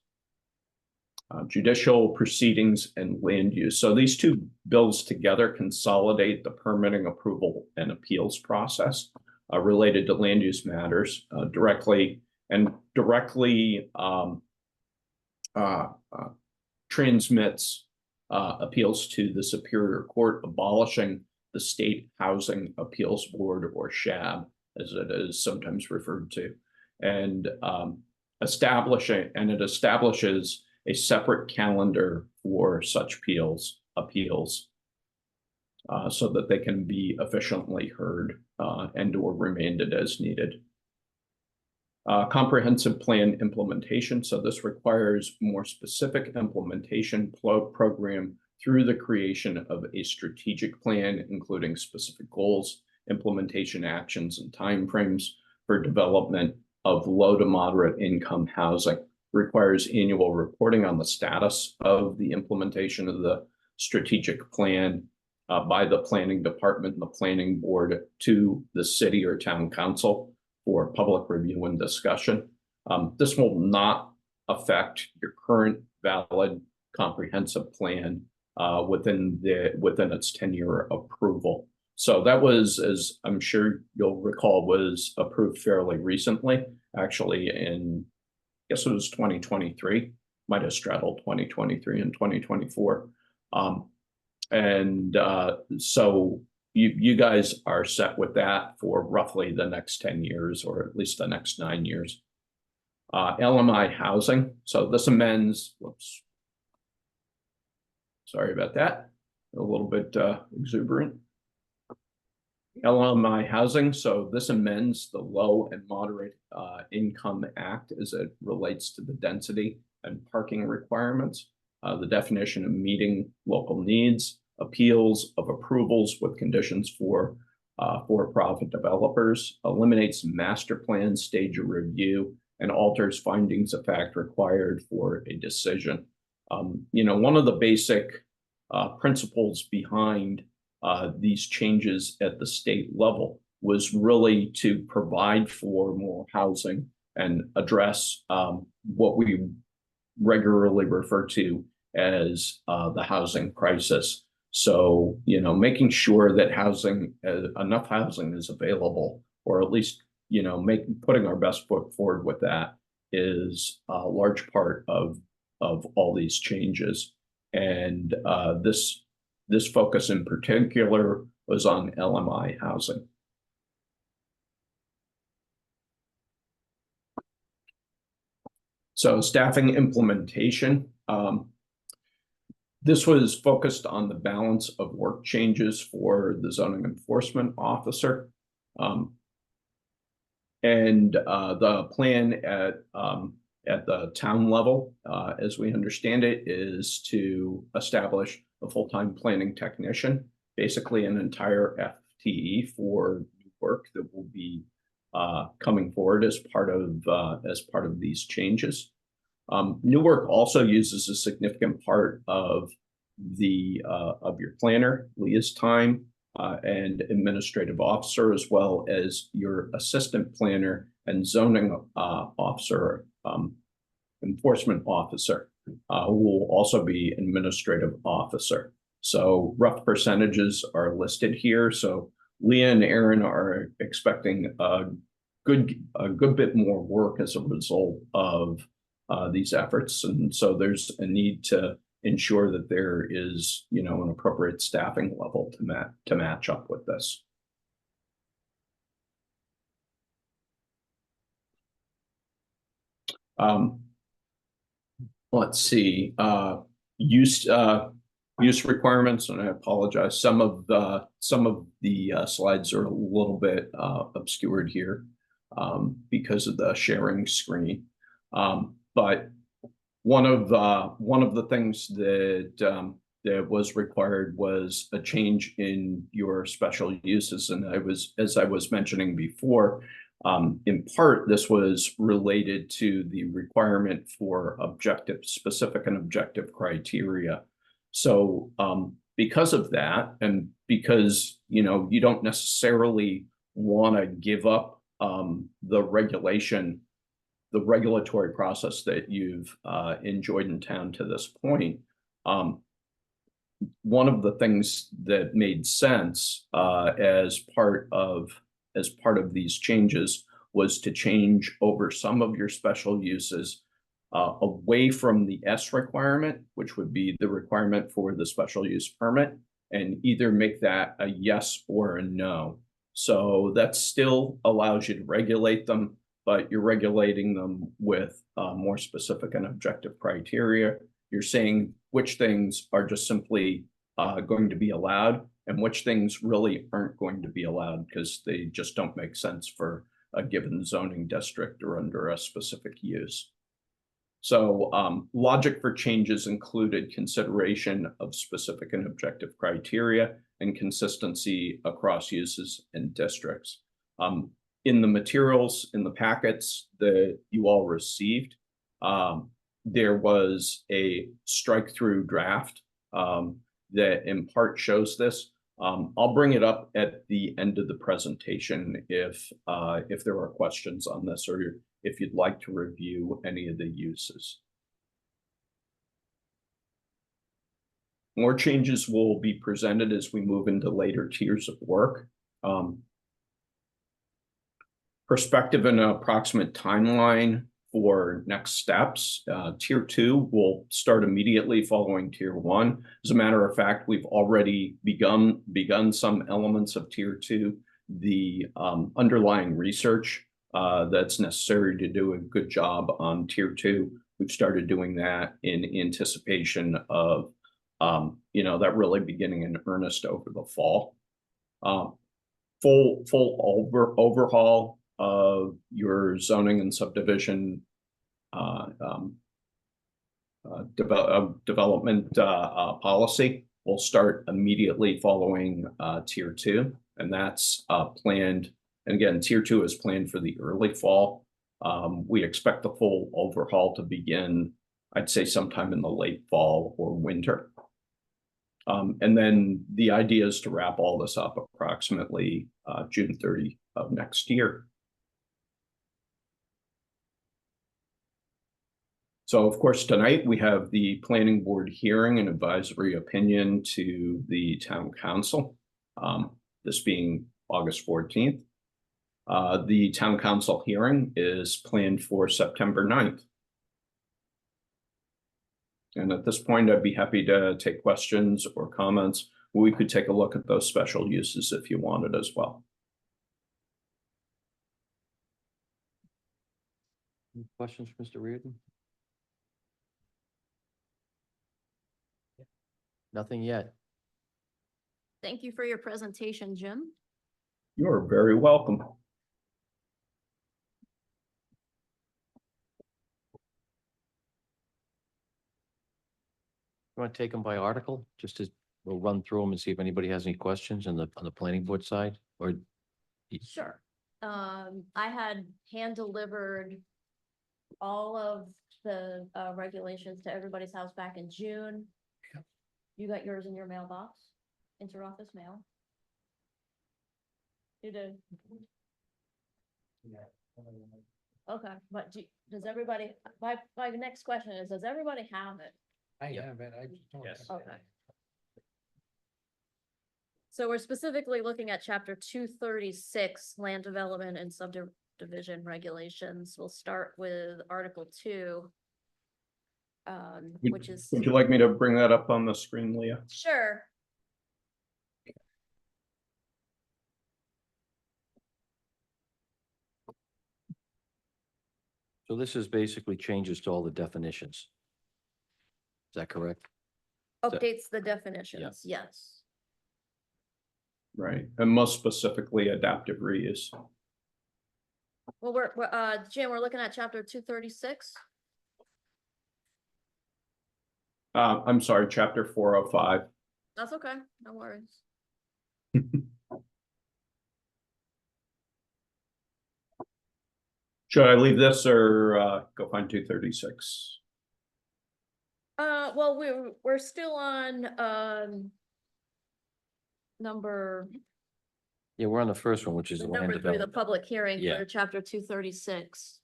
Judicial proceedings and land use. So these two bills together consolidate the permitting, approval, and appeals process related to land use matters directly transmits appeals to the Superior Court, abolishing the State Housing Appeals Board, or SHAB, as it is sometimes referred to, and it establishes a separate calendar for such appeals so that they can be efficiently heard and or remanded as needed. Comprehensive plan implementation. So this requires more specific implementation program through the creation of a strategic plan, including specific goals, implementation actions, and timeframes for development of low to moderate income housing. Requires annual reporting on the status of the implementation of the strategic plan by the planning department and the planning board to the city or town council for public review and discussion. This will not affect your current valid comprehensive plan within its 10-year approval. So that was, as I'm sure you'll recall, was approved fairly recently, actually in, I guess it was 2023, might have straddled 2023 and 2024. So you guys are set with that for roughly the next 10 years, or at least the next 9 years. LMI housing. So this amends, whoops. Sorry about that. A little bit exuberant. LMI housing. So this amends the Low and Moderate Income Act as it relates to the density and parking requirements, the definition of meeting local needs, appeals of approvals with conditions for for-profit developers, eliminates master plan stage of review, and alters findings of fact required for a decision. One of the basic principles behind these changes at the state level was really to provide for more housing and address what we regularly refer to as the housing crisis. So, making sure that enough housing is available, or at least, putting our best foot forward with that is a large part of all these changes. And this focus in particular was on LMI housing. So staffing implementation. This was focused on the balance of work changes for the zoning enforcement officer. The plan at the town level, as we understand it, is to establish a full-time planning technician, basically an entire FTE for work that will be coming forward as part of these changes. Newark also uses a significant part of your planner, Leah's time, and administrative officer, as well as your assistant planner and zoning officer, enforcement officer, who will also be administrative officer. So rough percentages are listed here. So Leah and Aaron are expecting a good bit more work as a result of these efforts. And so there's a need to ensure that there is, an appropriate staffing level to match up with this. Let's see, use requirements, and I apologize. Some of the slides are a little bit obscured here because of the sharing screen. But one of the things that was required was a change in your special uses, and as I was mentioning before, in part this was related to the requirement for specific and objective criteria. So because of that, and because you don't necessarily want to give up the regulatory process that you've enjoyed in town to this point, one of the things that made sense as part of these changes was to change over some of your special uses away from the S requirement, which would be the requirement for the special use permit, and either make that a yes or a no. So that still allows you to regulate them, but you're regulating them with more specific and objective criteria. You're saying which things are just simply going to be allowed and which things really aren't going to be allowed because they just don't make sense for a given zoning district or under a specific use. So logic for changes included consideration of specific and objective criteria and consistency across uses and districts. In the materials, in the packets that you all received, there was a strike-through draft that in part shows this. I'll bring it up at the end of the presentation if there are questions on this or if you'd like to review any of the uses. More changes will be presented as we move into later tiers of work. Perspective and approximate timeline for next steps. Tier 2 will start immediately following Tier 1. As a matter of fact, we've already begun some elements of Tier 2. The underlying research that's necessary to do a good job on Tier 2, we've started doing that in anticipation of that really beginning in earnest over the fall. Full overhaul of your zoning and subdivision development policy will start immediately following Tier 2, and that's planned. And again, Tier 2 is planned for the early fall. We expect the full overhaul to begin, I'd say, sometime in the late fall or winter. And then the idea is to wrap all this up approximately June 30 of next year. So, of course, tonight we have the planning board hearing and advisory opinion to the town council, this being August 14th. The town council hearing is planned for September 9th. And at this point, I'd be happy to take questions or comments. We could take a look at those special uses if you wanted as well. Any questions for Mr. Reardon? Nothing yet. Thank you for your presentation, Jim. You're very welcome. You want to take them by article, just as we'll run through them and see if anybody has any questions on the planning board side, or Sure. I had hand delivered all of the regulations to everybody's house back in June. Yep. You got yours in your mailbox, interoffice mail. You did. Okay, but does everybody, my next question is, does everybody have it? I Yep. have it, I just don't. Yes. have it. Okay. So we're specifically looking at chapter 236, land development and subdivision regulations. We'll start with Article 2. Which is, Would you like me to bring that up on the screen, Leah? sure. so this is basically changes to all the definitions. Is that correct? Updates the definitions, yes. Right, and most specifically adaptive reuse. Well, Jim, we're looking at chapter 236. I'm sorry, chapter 405. That's okay, no worries. Should I leave this or go find 236? Well, we're still on, number Yeah, we're on the first one, which is the land number 3, the development. public hearing Yeah. for chapter 236.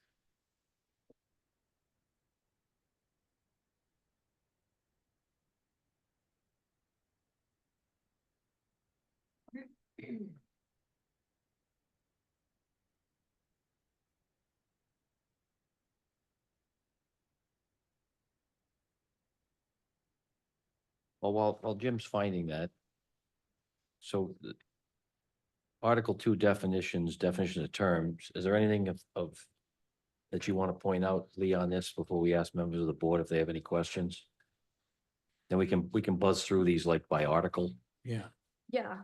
Well, while Jim's finding that. So Article 2 definitions of terms, is there anything of that you want to point out, Lee, on this before we ask members of the board if they have any questions? Then we can buzz through these like by article. Yeah, Yeah,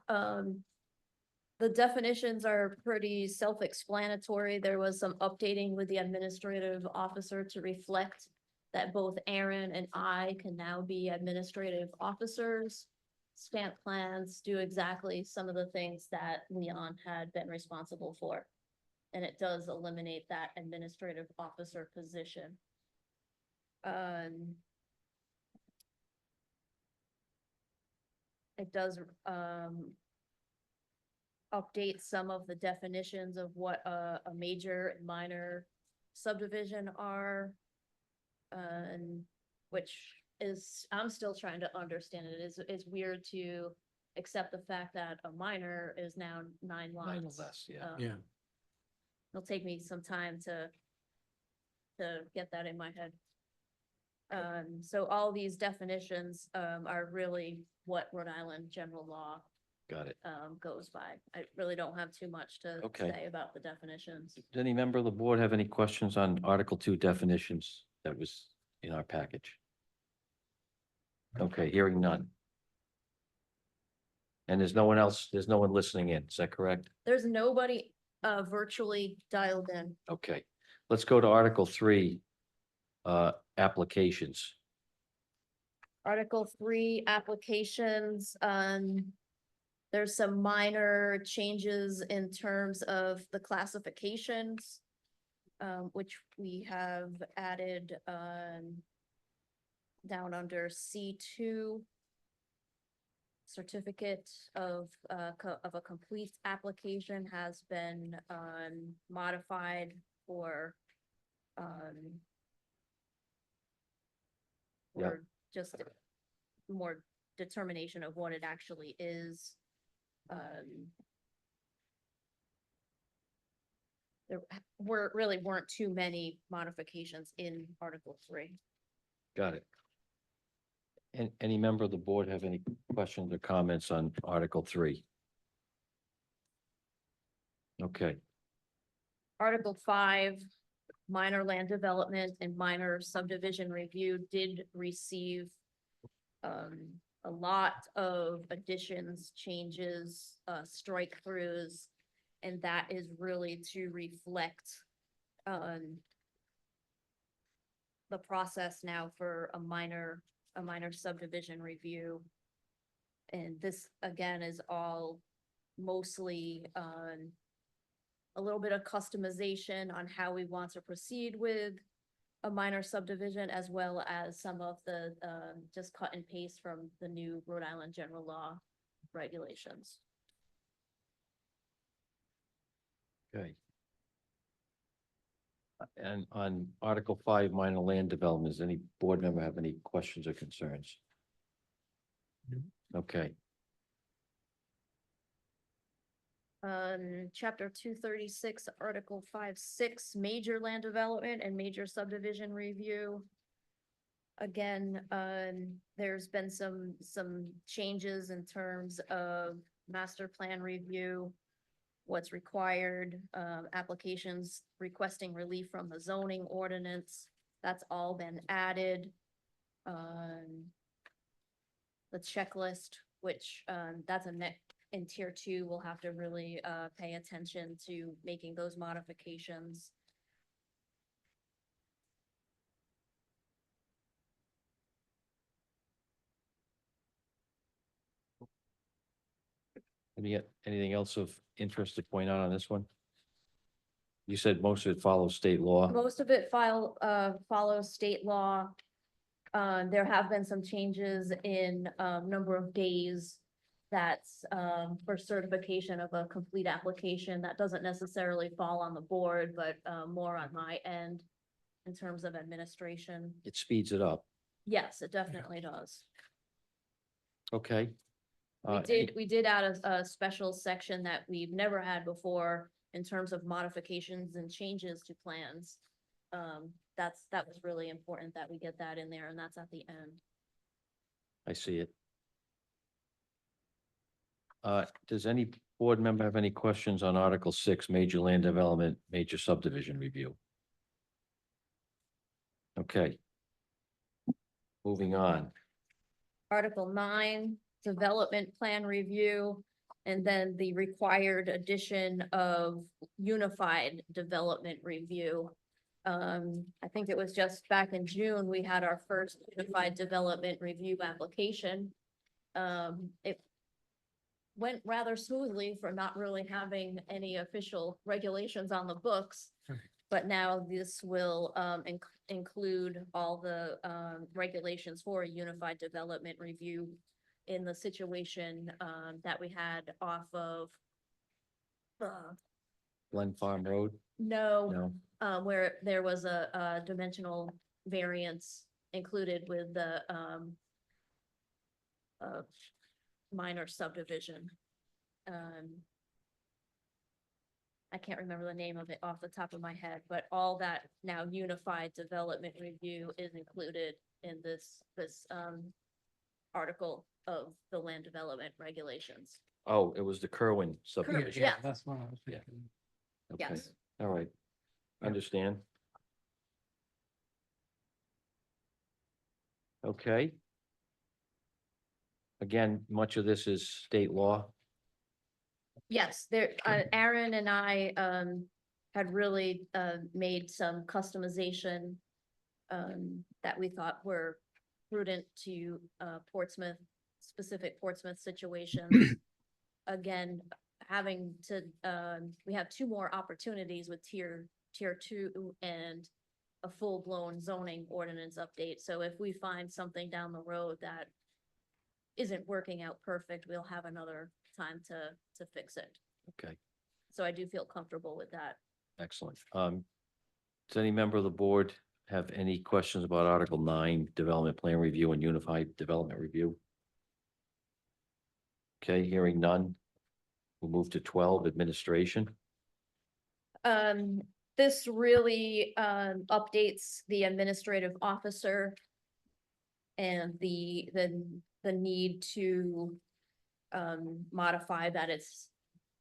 the definitions are pretty self-explanatory. There was some updating with the administrative officer to reflect that both Aaron and I can now be administrative officers. Stamp plans do exactly some of the things that Leon had been responsible for. And it does eliminate that administrative officer position. It does, update some of the definitions of what a major and minor subdivision are. Which is, I'm still trying to understand it. It's weird to accept the fact that a minor is now 9 lots. 9 or less, yeah. yeah. It'll take me some time to get that in my head. So all these definitions, are really what Rhode Island general law, Got it. goes by. I really don't have too much to Okay. say about the definitions. Does any member of the board have any questions on Article 2 definitions that was in our package? Okay, hearing none. And there's no one listening in, is that correct? There's nobody, virtually dialed in. Okay, let's go to Article 3, applications. Article 3 applications, there's some minor changes in terms of the classifications, which we have added, down under C2. Certificate of a complete application has been, modified for, Yep. or just more determination of what it actually is. There weren't too many modifications in Article 3. Got it. And any member of the board have any questions or comments on Article 3? Okay, Article 5, minor land development and minor subdivision review did receive a lot of additions, changes, strike throughs. And that is really to reflect, the process now for a minor subdivision review. And this, again, is all mostly, a little bit of customization on how we want to proceed with a minor subdivision, as well as some of the, just cut and paste from the new Rhode Island general law regulations. Okay. And on Article 5, minor land development, does any board member have any questions or concerns? Okay, Chapter 236, Article 5-6, major land development and major subdivision review. Again, there's been some changes in terms of master plan review, what's required, applications requesting relief from the zoning ordinance. That's all been added. The checklist, which, that's in tier 2, we'll have to really, pay attention to making those modifications. anything else of interest to point out on this one? You said most of it follows state law. Most of it follows state law. There have been some changes in, number of days that's, for certification of a complete application. That doesn't necessarily fall on the board, but, more on my end in terms of administration. It speeds it up. Yes, it definitely does. Okay. We did add a special section that we've never had before in terms of modifications and changes to plans. That was really important that we get that in there, and that's at the end. I see it. Does any board member have any questions on Article 6, major land development, major subdivision review? Okay. Moving on. Article 9, development plan review, and then the required addition of unified development review. I think it was just back in June, we had our first unified development review application. It went rather smoothly for not really having any official regulations on the books. But now this will, include all the, regulations for a unified development review in the situation, that we had off of, Glen Farm Road? no, No. where there was a dimensional variance included with the, minor subdivision. I can't remember the name of it off the top of my head, but all that now unified development review is included in this article of the land development regulations. Oh, it was the Kerwin subdivision. Yeah. That's what I was Yeah. thinking. Okay, Yes. all right. Understand. Okay. Again, much of this is state law. Yes, there, Aaron and I, had really, made some customization, that we thought were prudent to, Portsmouth, specific Portsmouth situations. Again, having to, we have 2 more opportunities with tier 2 and a full-blown zoning ordinance update. So if we find something down the road that isn't working out perfect, we'll have another time to fix it. Okay, So I do feel comfortable with that. excellent. Does any member of the board have any questions about Article 9, development plan review and unified development review? Okay, hearing none. We'll move to 12, administration. This really, updates the administrative officer and the need to, modify that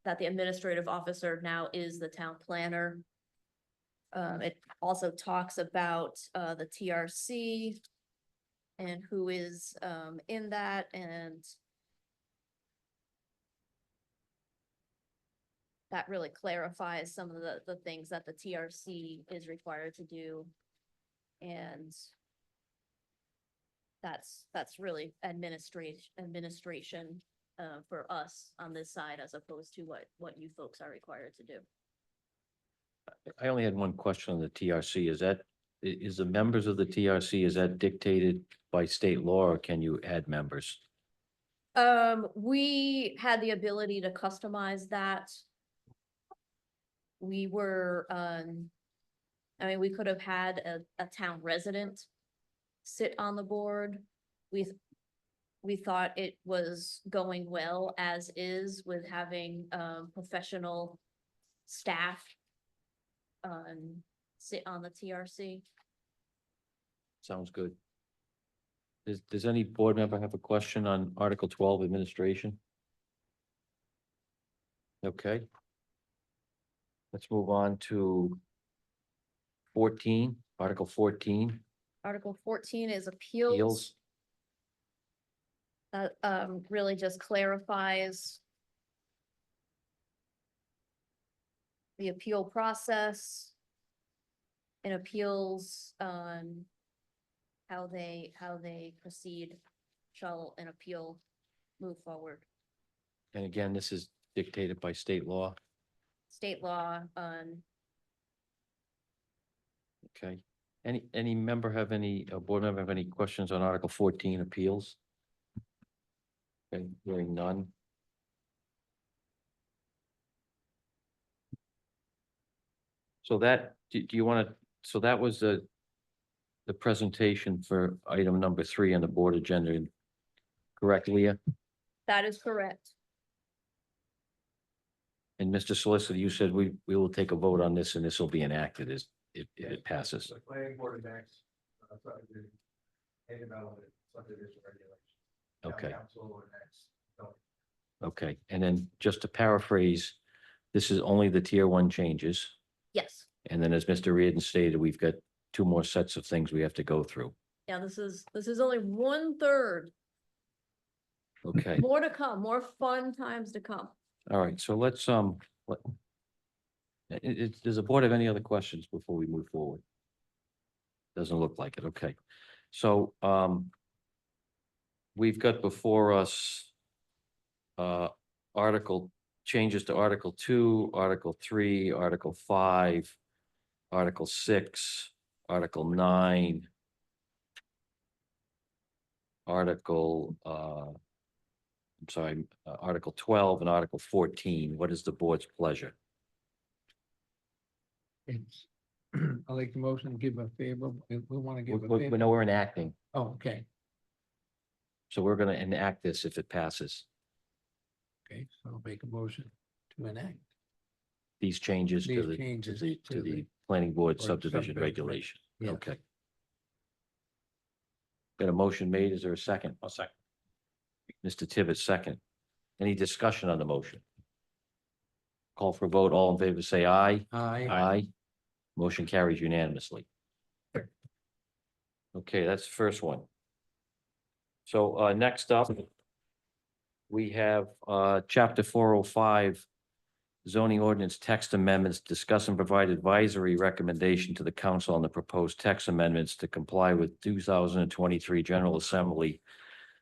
that the administrative officer now is the town planner. It also talks about, the TRC. and who is in that, and that really clarifies some of the things that the TRC is required to do. And that's really administration for us on this side as opposed to what you folks are required to do. I only had one question on the TRC. Is the members of the TRC, is that dictated by state law or can you add members? We had the ability to customize that. We were, I mean, we could have had a town resident sit on the board. We thought it was going well as is with having, professional staff sit on the TRC. Sounds good. Does any board member have a question on Article 12 administration? Okay. Let's move on to 14, Article 14, Article 14 is appeals. appeals. That really just clarifies the appeal process and appeals how they proceed, shall an appeal move forward. And again, this is dictated by state law. State law, Okay. Any member have any, board member have any questions on Article 14 appeals? Okay, hearing none. So that, do you want to, so that was the presentation for item number 3 on the board agenda, correct, Leah? that is correct. And Mr. Solicitor, you said we will take a vote on this and this will be enacted as if it passes. The planning board next, subdivision, and development, subdivision regulations. Town Okay. Council or next. Okay, and then just to paraphrase, this is only the tier 1 changes. Yes. And then as Mr. Reardon stated, we've got 2 more sets of things we have to go through. Yeah, this is only 1/3. Okay, More to come, more fun times to come. all right, so let's, does the board have any other questions before we move forward? Doesn't look like it, okay. So, we've got before us article, changes to Article 2, Article 3, Article 5, Article 6, Article 9, Article, I'm sorry, Article 12 and Article 14. What is the board's pleasure? It's, I'll make the motion to give a favor, we want to give a We favor. know we're enacting, Oh, okay, so we're gonna enact this if it passes. okay, so I'll make a motion to enact These changes to these the, changes to the planning board Board subdivision subdivision, regulation. yes. Okay. Got a motion made. Is there a second? I'll second. Mr. Tibbetts, second. Any discussion on the motion? Call for a vote. All in favor, say aye. Aye. Aye. Motion carries unanimously. Okay, that's the first one. So next up, we have chapter 405 zoning ordinance text amendments, discuss and provide advisory recommendation to the council on the proposed text amendments to comply with 2023 General Assembly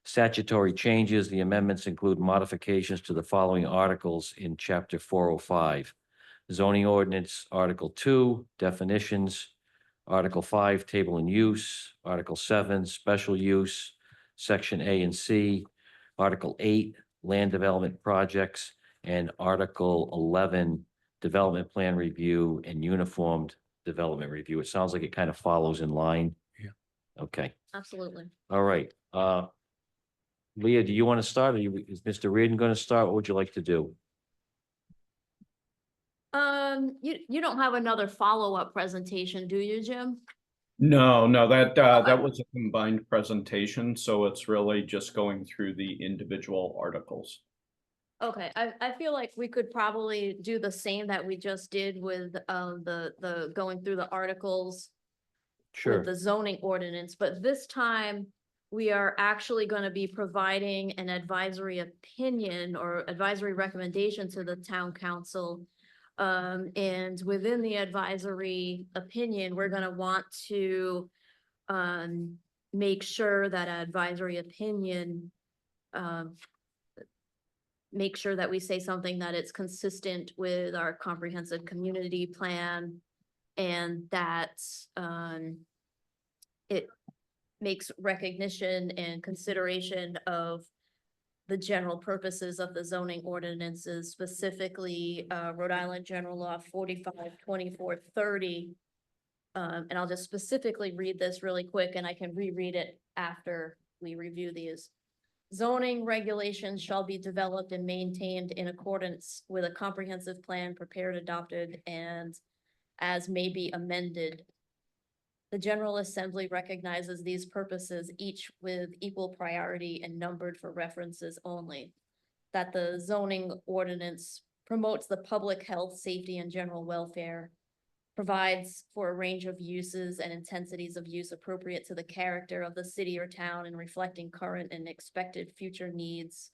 statutory changes. The amendments include modifications to the following articles in chapter 405. Zoning ordinance, Article 2, definitions, Article 5, table and use, Article 7, special use, Section A and C, Article 8, land development projects, and Article 11, development plan review and uniformed development review. It sounds like it kind of follows in line. Yeah. Okay, Absolutely. all right. Leah, do you want to start? Is Mr. Reardon going to start? What would you like to do? You don't have another follow-up presentation, do you, Jim? No, that Okay. was a combined presentation, so it's really just going through the individual articles. Okay, I feel like we could probably do the same that we just did with the going through the articles with Sure. the zoning ordinance, but this time we are actually going to be providing an advisory opinion or advisory recommendation to the town council. And within the advisory opinion, we're going to want to make sure that advisory opinion make sure that we say something that it's consistent with our comprehensive community plan and that it makes recognition and consideration of the general purposes of the zoning ordinances, specifically Rhode Island General Law 45-24-30. And I'll just specifically read this really quick and I can reread it after we review these. Zoning regulations shall be developed and maintained in accordance with a comprehensive plan prepared, adopted, and as may be amended. The General Assembly recognizes these purposes, each with equal priority and numbered for references only. That the zoning ordinance promotes the public health, safety, and general welfare, provides for a range of uses and intensities of use appropriate to the character of the city or town and reflecting current and expected future needs,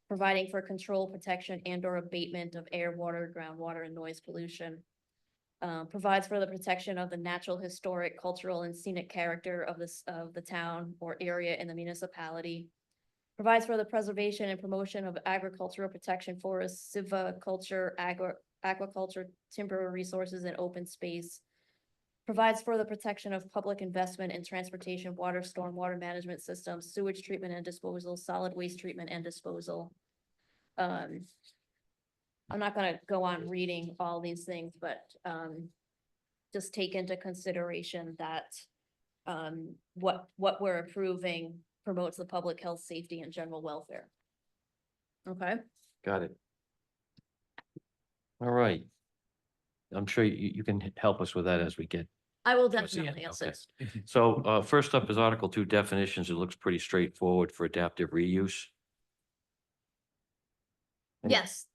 providing for control, protection, and or abatement of air, water, groundwater, and noise pollution, provides for the protection of the natural, historic, cultural, and scenic character of the town or area in the municipality, provides for the preservation and promotion of agricultural protection, forests, silviculture, aquaculture, timber resources, and open space, provides for the protection of public investment in transportation, water, stormwater management systems, sewage treatment and disposal, solid waste treatment and disposal. I'm not gonna go on reading all these things, but just take into consideration that what we're approving promotes the public health, safety, and general welfare. Okay? Got it. All right. I'm sure you can help us with that as we get. I will towards the end. definitely Okay. assist. So first up is Article 2 definitions. It looks pretty straightforward for adaptive reuse. And- Yes,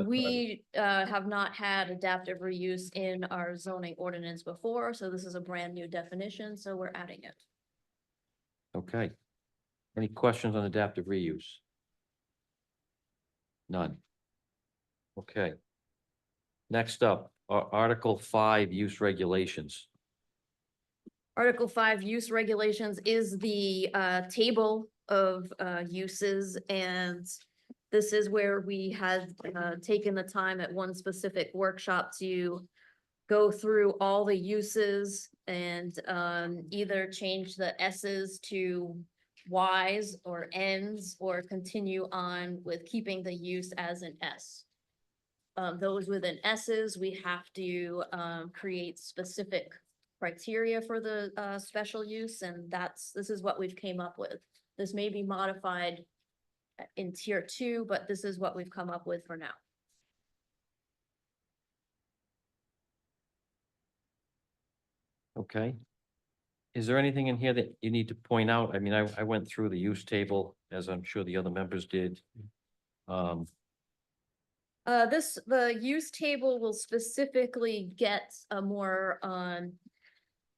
we have not had adaptive reuse in our zoning ordinance before, so this is a brand new definition, so we're adding it. Okay. Any questions on adaptive reuse? None. Okay. Next up, Article 5 use regulations. Article 5 use regulations is the table of uses, and this is where we had taken the time at one specific workshop to go through all the uses and either change the S's to Ys or Ns or continue on with keeping the use as an S. Those with an S's, we have to create specific criteria for the special use, and this is what we've came up with. This may be modified in tier 2, but this is what we've come up with for now. Okay. Is there anything in here that you need to point out? I mean, I went through the use table, as I'm sure the other members did. The use table will specifically get a more,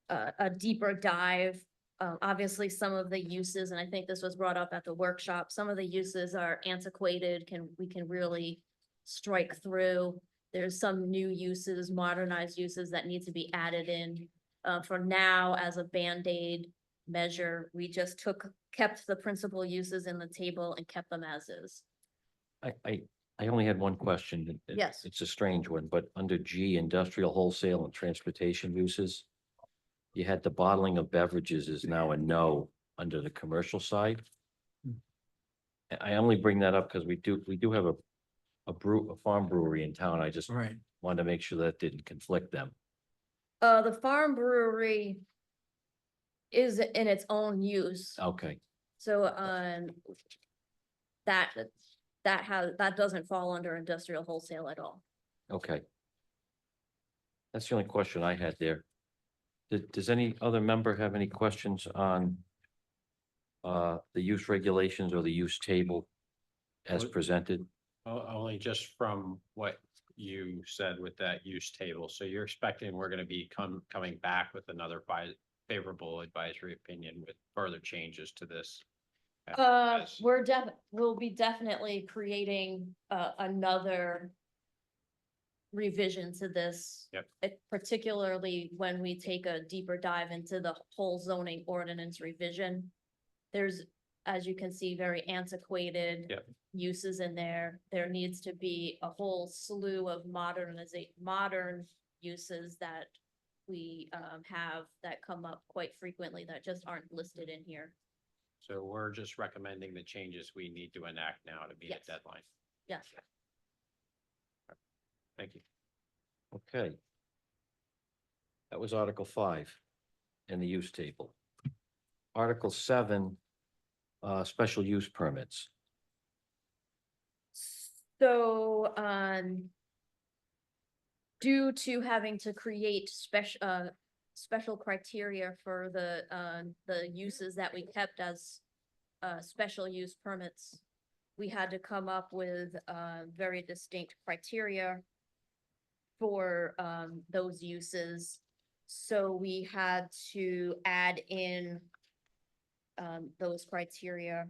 a deeper dive. Obviously, some of the uses, and I think this was brought up at the workshop, some of the uses are antiquated, we can really strike through. There's some new uses, modernized uses that need to be added in. For now, as a Band-Aid measure, we just kept the principal uses in the table and kept them as is. I only had one question. Yes. It's a strange one, but under G, industrial wholesale and transportation uses, you had the bottling of beverages is now a no under the commercial side. I only bring that up because we do have a farm brewery in town. I just Right. wanted to make sure that didn't conflict them. The farm brewery is in its own use. Okay, So, that doesn't fall under industrial wholesale at all. okay. That's the only question I had there. Does any other member have any questions on the use regulations or the use table as presented? Only just from what you said with that use table. So you're expecting we're gonna be coming back with another favorable advisory opinion with further changes to this. As- We'll be definitely creating, another revision to this. Yep. Particularly when we take a deeper dive into the whole zoning ordinance revision. There's, as you can see, very antiquated Yep. uses in there. There needs to be a whole slew of modern uses that we, have that come up quite frequently that just aren't listed in here. So we're just recommending the changes we need to enact now to meet Yes. a deadline. Yes. Thank you. Okay. That was Article 5 in the use table. Article 7, special use permits. So, due to having to create special criteria for the uses that we kept as, special use permits, we had to come up with, very distinct criteria for, those uses. So we had to add in, those criteria,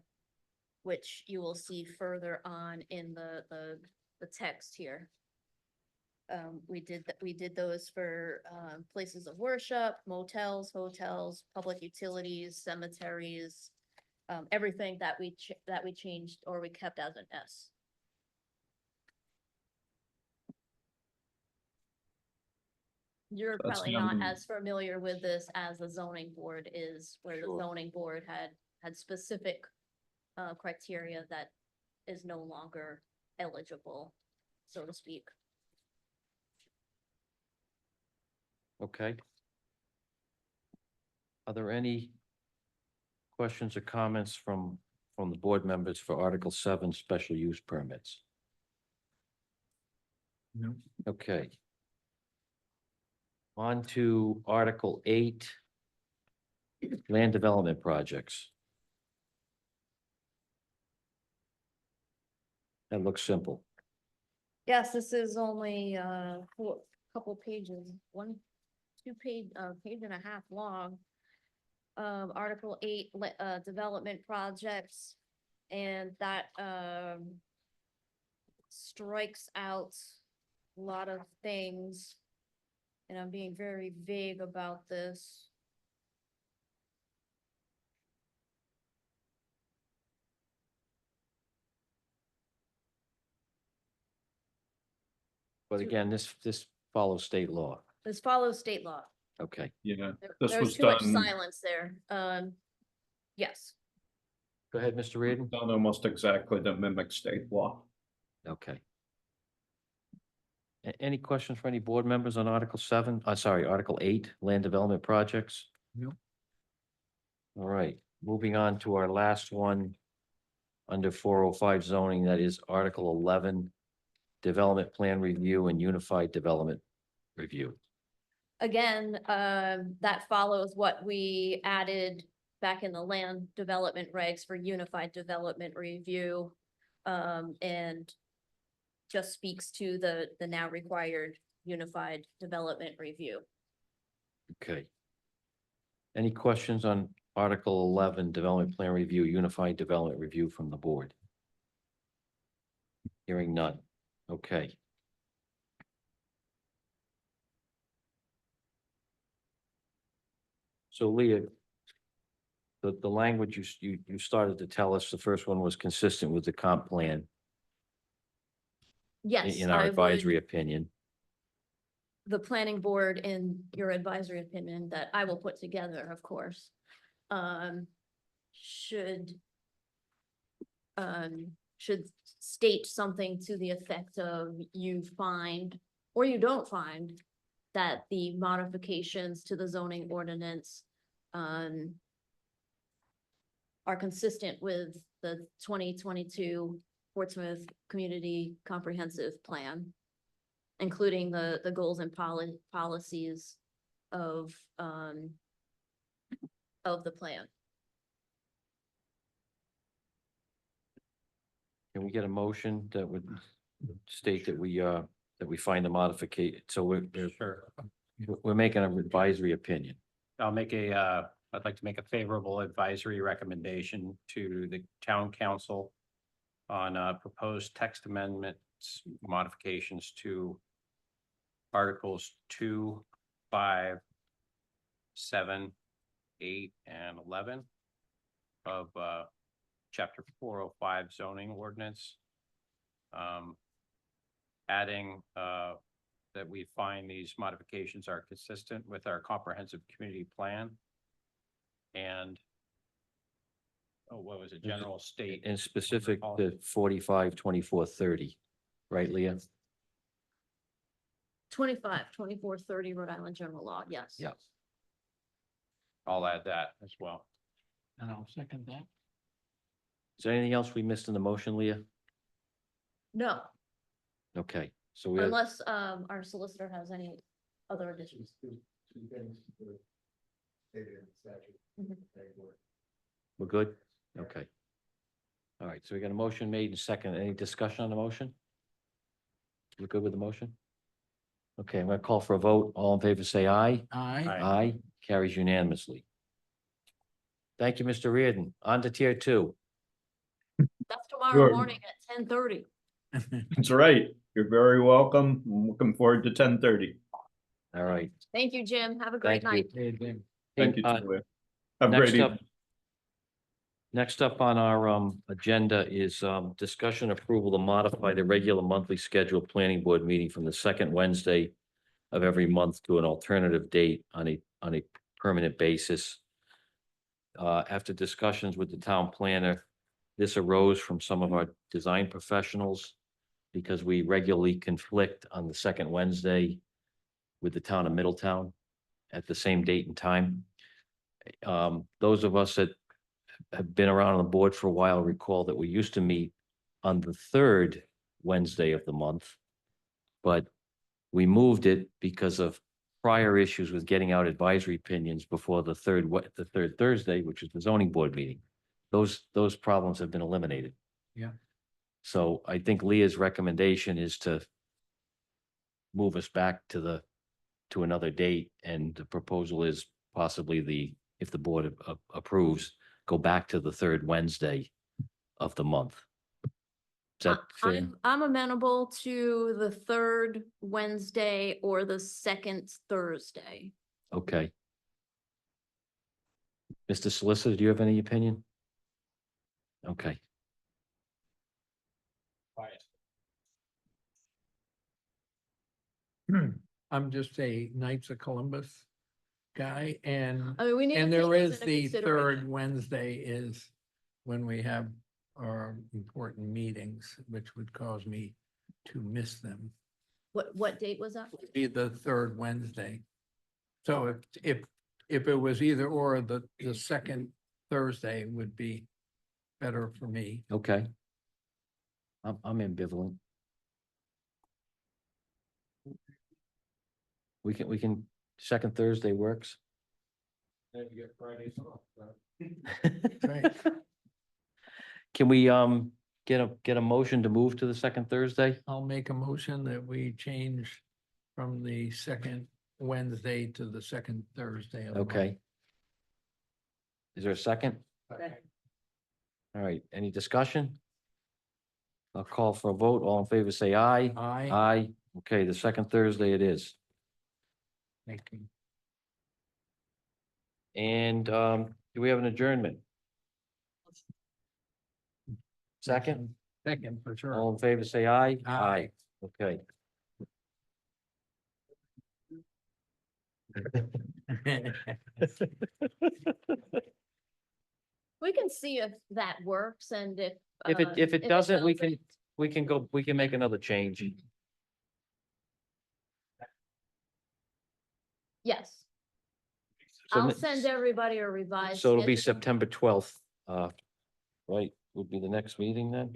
which you will see further on in the text here. We did those for, places of worship, motels, hotels, public utilities, cemeteries, everything that we changed or we kept as an S. You're That's probably the not only- as familiar with this as the zoning board is, where the Sure. zoning board had specific, criteria that is no longer eligible, so to speak. Okay. Are there any questions or comments from the board members for Article 7, special use permits? No. Okay. On to Article 8, land development projects. That looks simple. Yes, this is only couple pages, page and a half long. Article 8, development projects, and that strikes out a lot of things. And I'm being very vague about this. But again, this follows state law. This follows state law. Okay, Yeah, There- this There's was too much done, silence there. Yes. go ahead, Mr. Reardon. done almost exactly to mimic state law. Okay. Any questions for any board members on Article 7? Sorry, Article 8, land development projects? No. All right, moving on to our last one under 405 zoning, that is Article 11, development plan review and unified development review. Again, that follows what we added back in the land development regs for unified development review. And just speaks to the now required unified development review. Okay. Any questions on Article 11, development plan review, unified development review from the board? Hearing none. Okay. So Leah, the language you started to tell us, the first one was consistent with the comp plan Yes, in our I would, advisory opinion. the planning board in your advisory opinion that I will put together, of course, should state something to the effect of you find, or you don't find, that the modifications to the zoning ordinance are consistent with the 2022 Portsmouth Community Comprehensive Plan, including the goals and policies of the plan. Can we get a motion that would state that we find the modification? So we're making an advisory opinion. I'd like to make a favorable advisory recommendation to the town council on proposed text amendments, modifications to Articles 2, 5, 7, 8, and 11 of Chapter 405 zoning ordinance. Adding that we find these modifications are consistent with our comprehensive community plan. And what was it, general state? And specific to 45, 24, 30, right, Leah? 25, 24, 30 Rhode Island General Law, yes. Yeah. I'll add that as well. And I'll second that. Is there anything else we missed in the motion, Leah? No, Okay, so we have, unless our solicitor has any other additions. Mhm. we're good? Okay. All right, so we got a motion made and second. Any discussion on the motion? We're good with the motion? Okay, I'm gonna call for a vote. All in favor, say aye. Aye. Aye, carries unanimously. Thank you, Mr. Reardon. On to tier 2. That's tomorrow Sure. morning at 10:30. That's right. You're very welcome. I'm looking forward to 10:30. All right. Thank you, Jim. Have a great Thank you. night. Thank you. Uh, Julia. Have a Next great up, evening. next up on our agenda is discussion approval to modify the regular monthly scheduled planning board meeting from the second Wednesday of every month to an alternative date on a permanent basis. After discussions with the town planner, this arose from some of our design professionals because we regularly conflict on the second Wednesday with the town of Middletown at the same date and time. Those of us that have been around on the board for a while recall that we used to meet on the third Wednesday of the month. But we moved it because of prior issues with getting out advisory opinions before the third Thursday, which is the zoning board meeting. Those problems have been eliminated. Yeah. So I think Leah's recommendation is to move us back to another date, and the proposal is possibly if the board approves, go back to the third Wednesday of the month. Is that fair? I'm amenable to the third Wednesday or the second Thursday. Okay. Mr. Solicitor, do you have any opinion? Okay, I'm just a Knights of Columbus guy, and I mean, we need to and take there those is into the third consideration. Wednesday is when we have our important meetings, which would cause me to miss them. What date was that? Be the third Wednesday. So if it was either or, the second Thursday would be better for me. okay. I'm ambivalent. We can, second Thursday works. Then you get Fridays off, Right. Can we, get a motion to move to the second Thursday? I'll make a motion that we change from the second Wednesday to the second Thursday of the month. Okay. Is there a second? All right, any discussion? I'll call for a vote. All in favor, say aye. Aye. Aye. Okay, the second Thursday it is. Thank you. And do we have an adjournment? Second, Second, for sure. all in favor, say aye. Aye. Okay. We can see if that works and if. If it doesn't, we doesn't, we can make another change. Yes, So I'll ne- send everybody a revised. So it'll be schedule. September 12th, right, would be the next meeting then?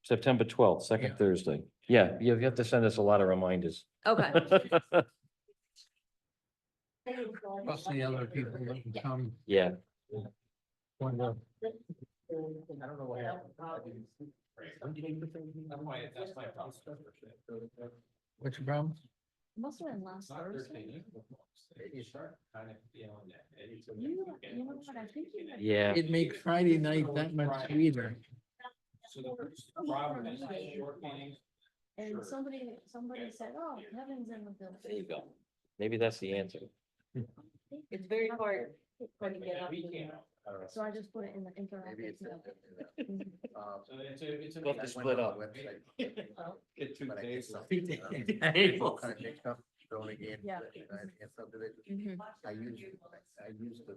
September 12th, second Yeah. Thursday. Yeah, you have to send us a lot of reminders. Okay. Plus the other people that can come. Yeah, when the- What's your problem? Must have been last Thursday. You start kind of feeling that. You know what, I think you. had- Yeah. It makes Friday night that much sweeter. So the problem is short meetings. And somebody said, oh, Kevin's in the building. There you go. Maybe that's the answer. It's very hard to get up. We can't. So I just put it in the interactive. Mhm. So it's a. We'll have to split up. Get 2 days. Yeah. Mhm. I use the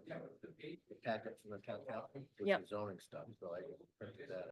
packet from the town council, Yep. zoning stuff, so I printed that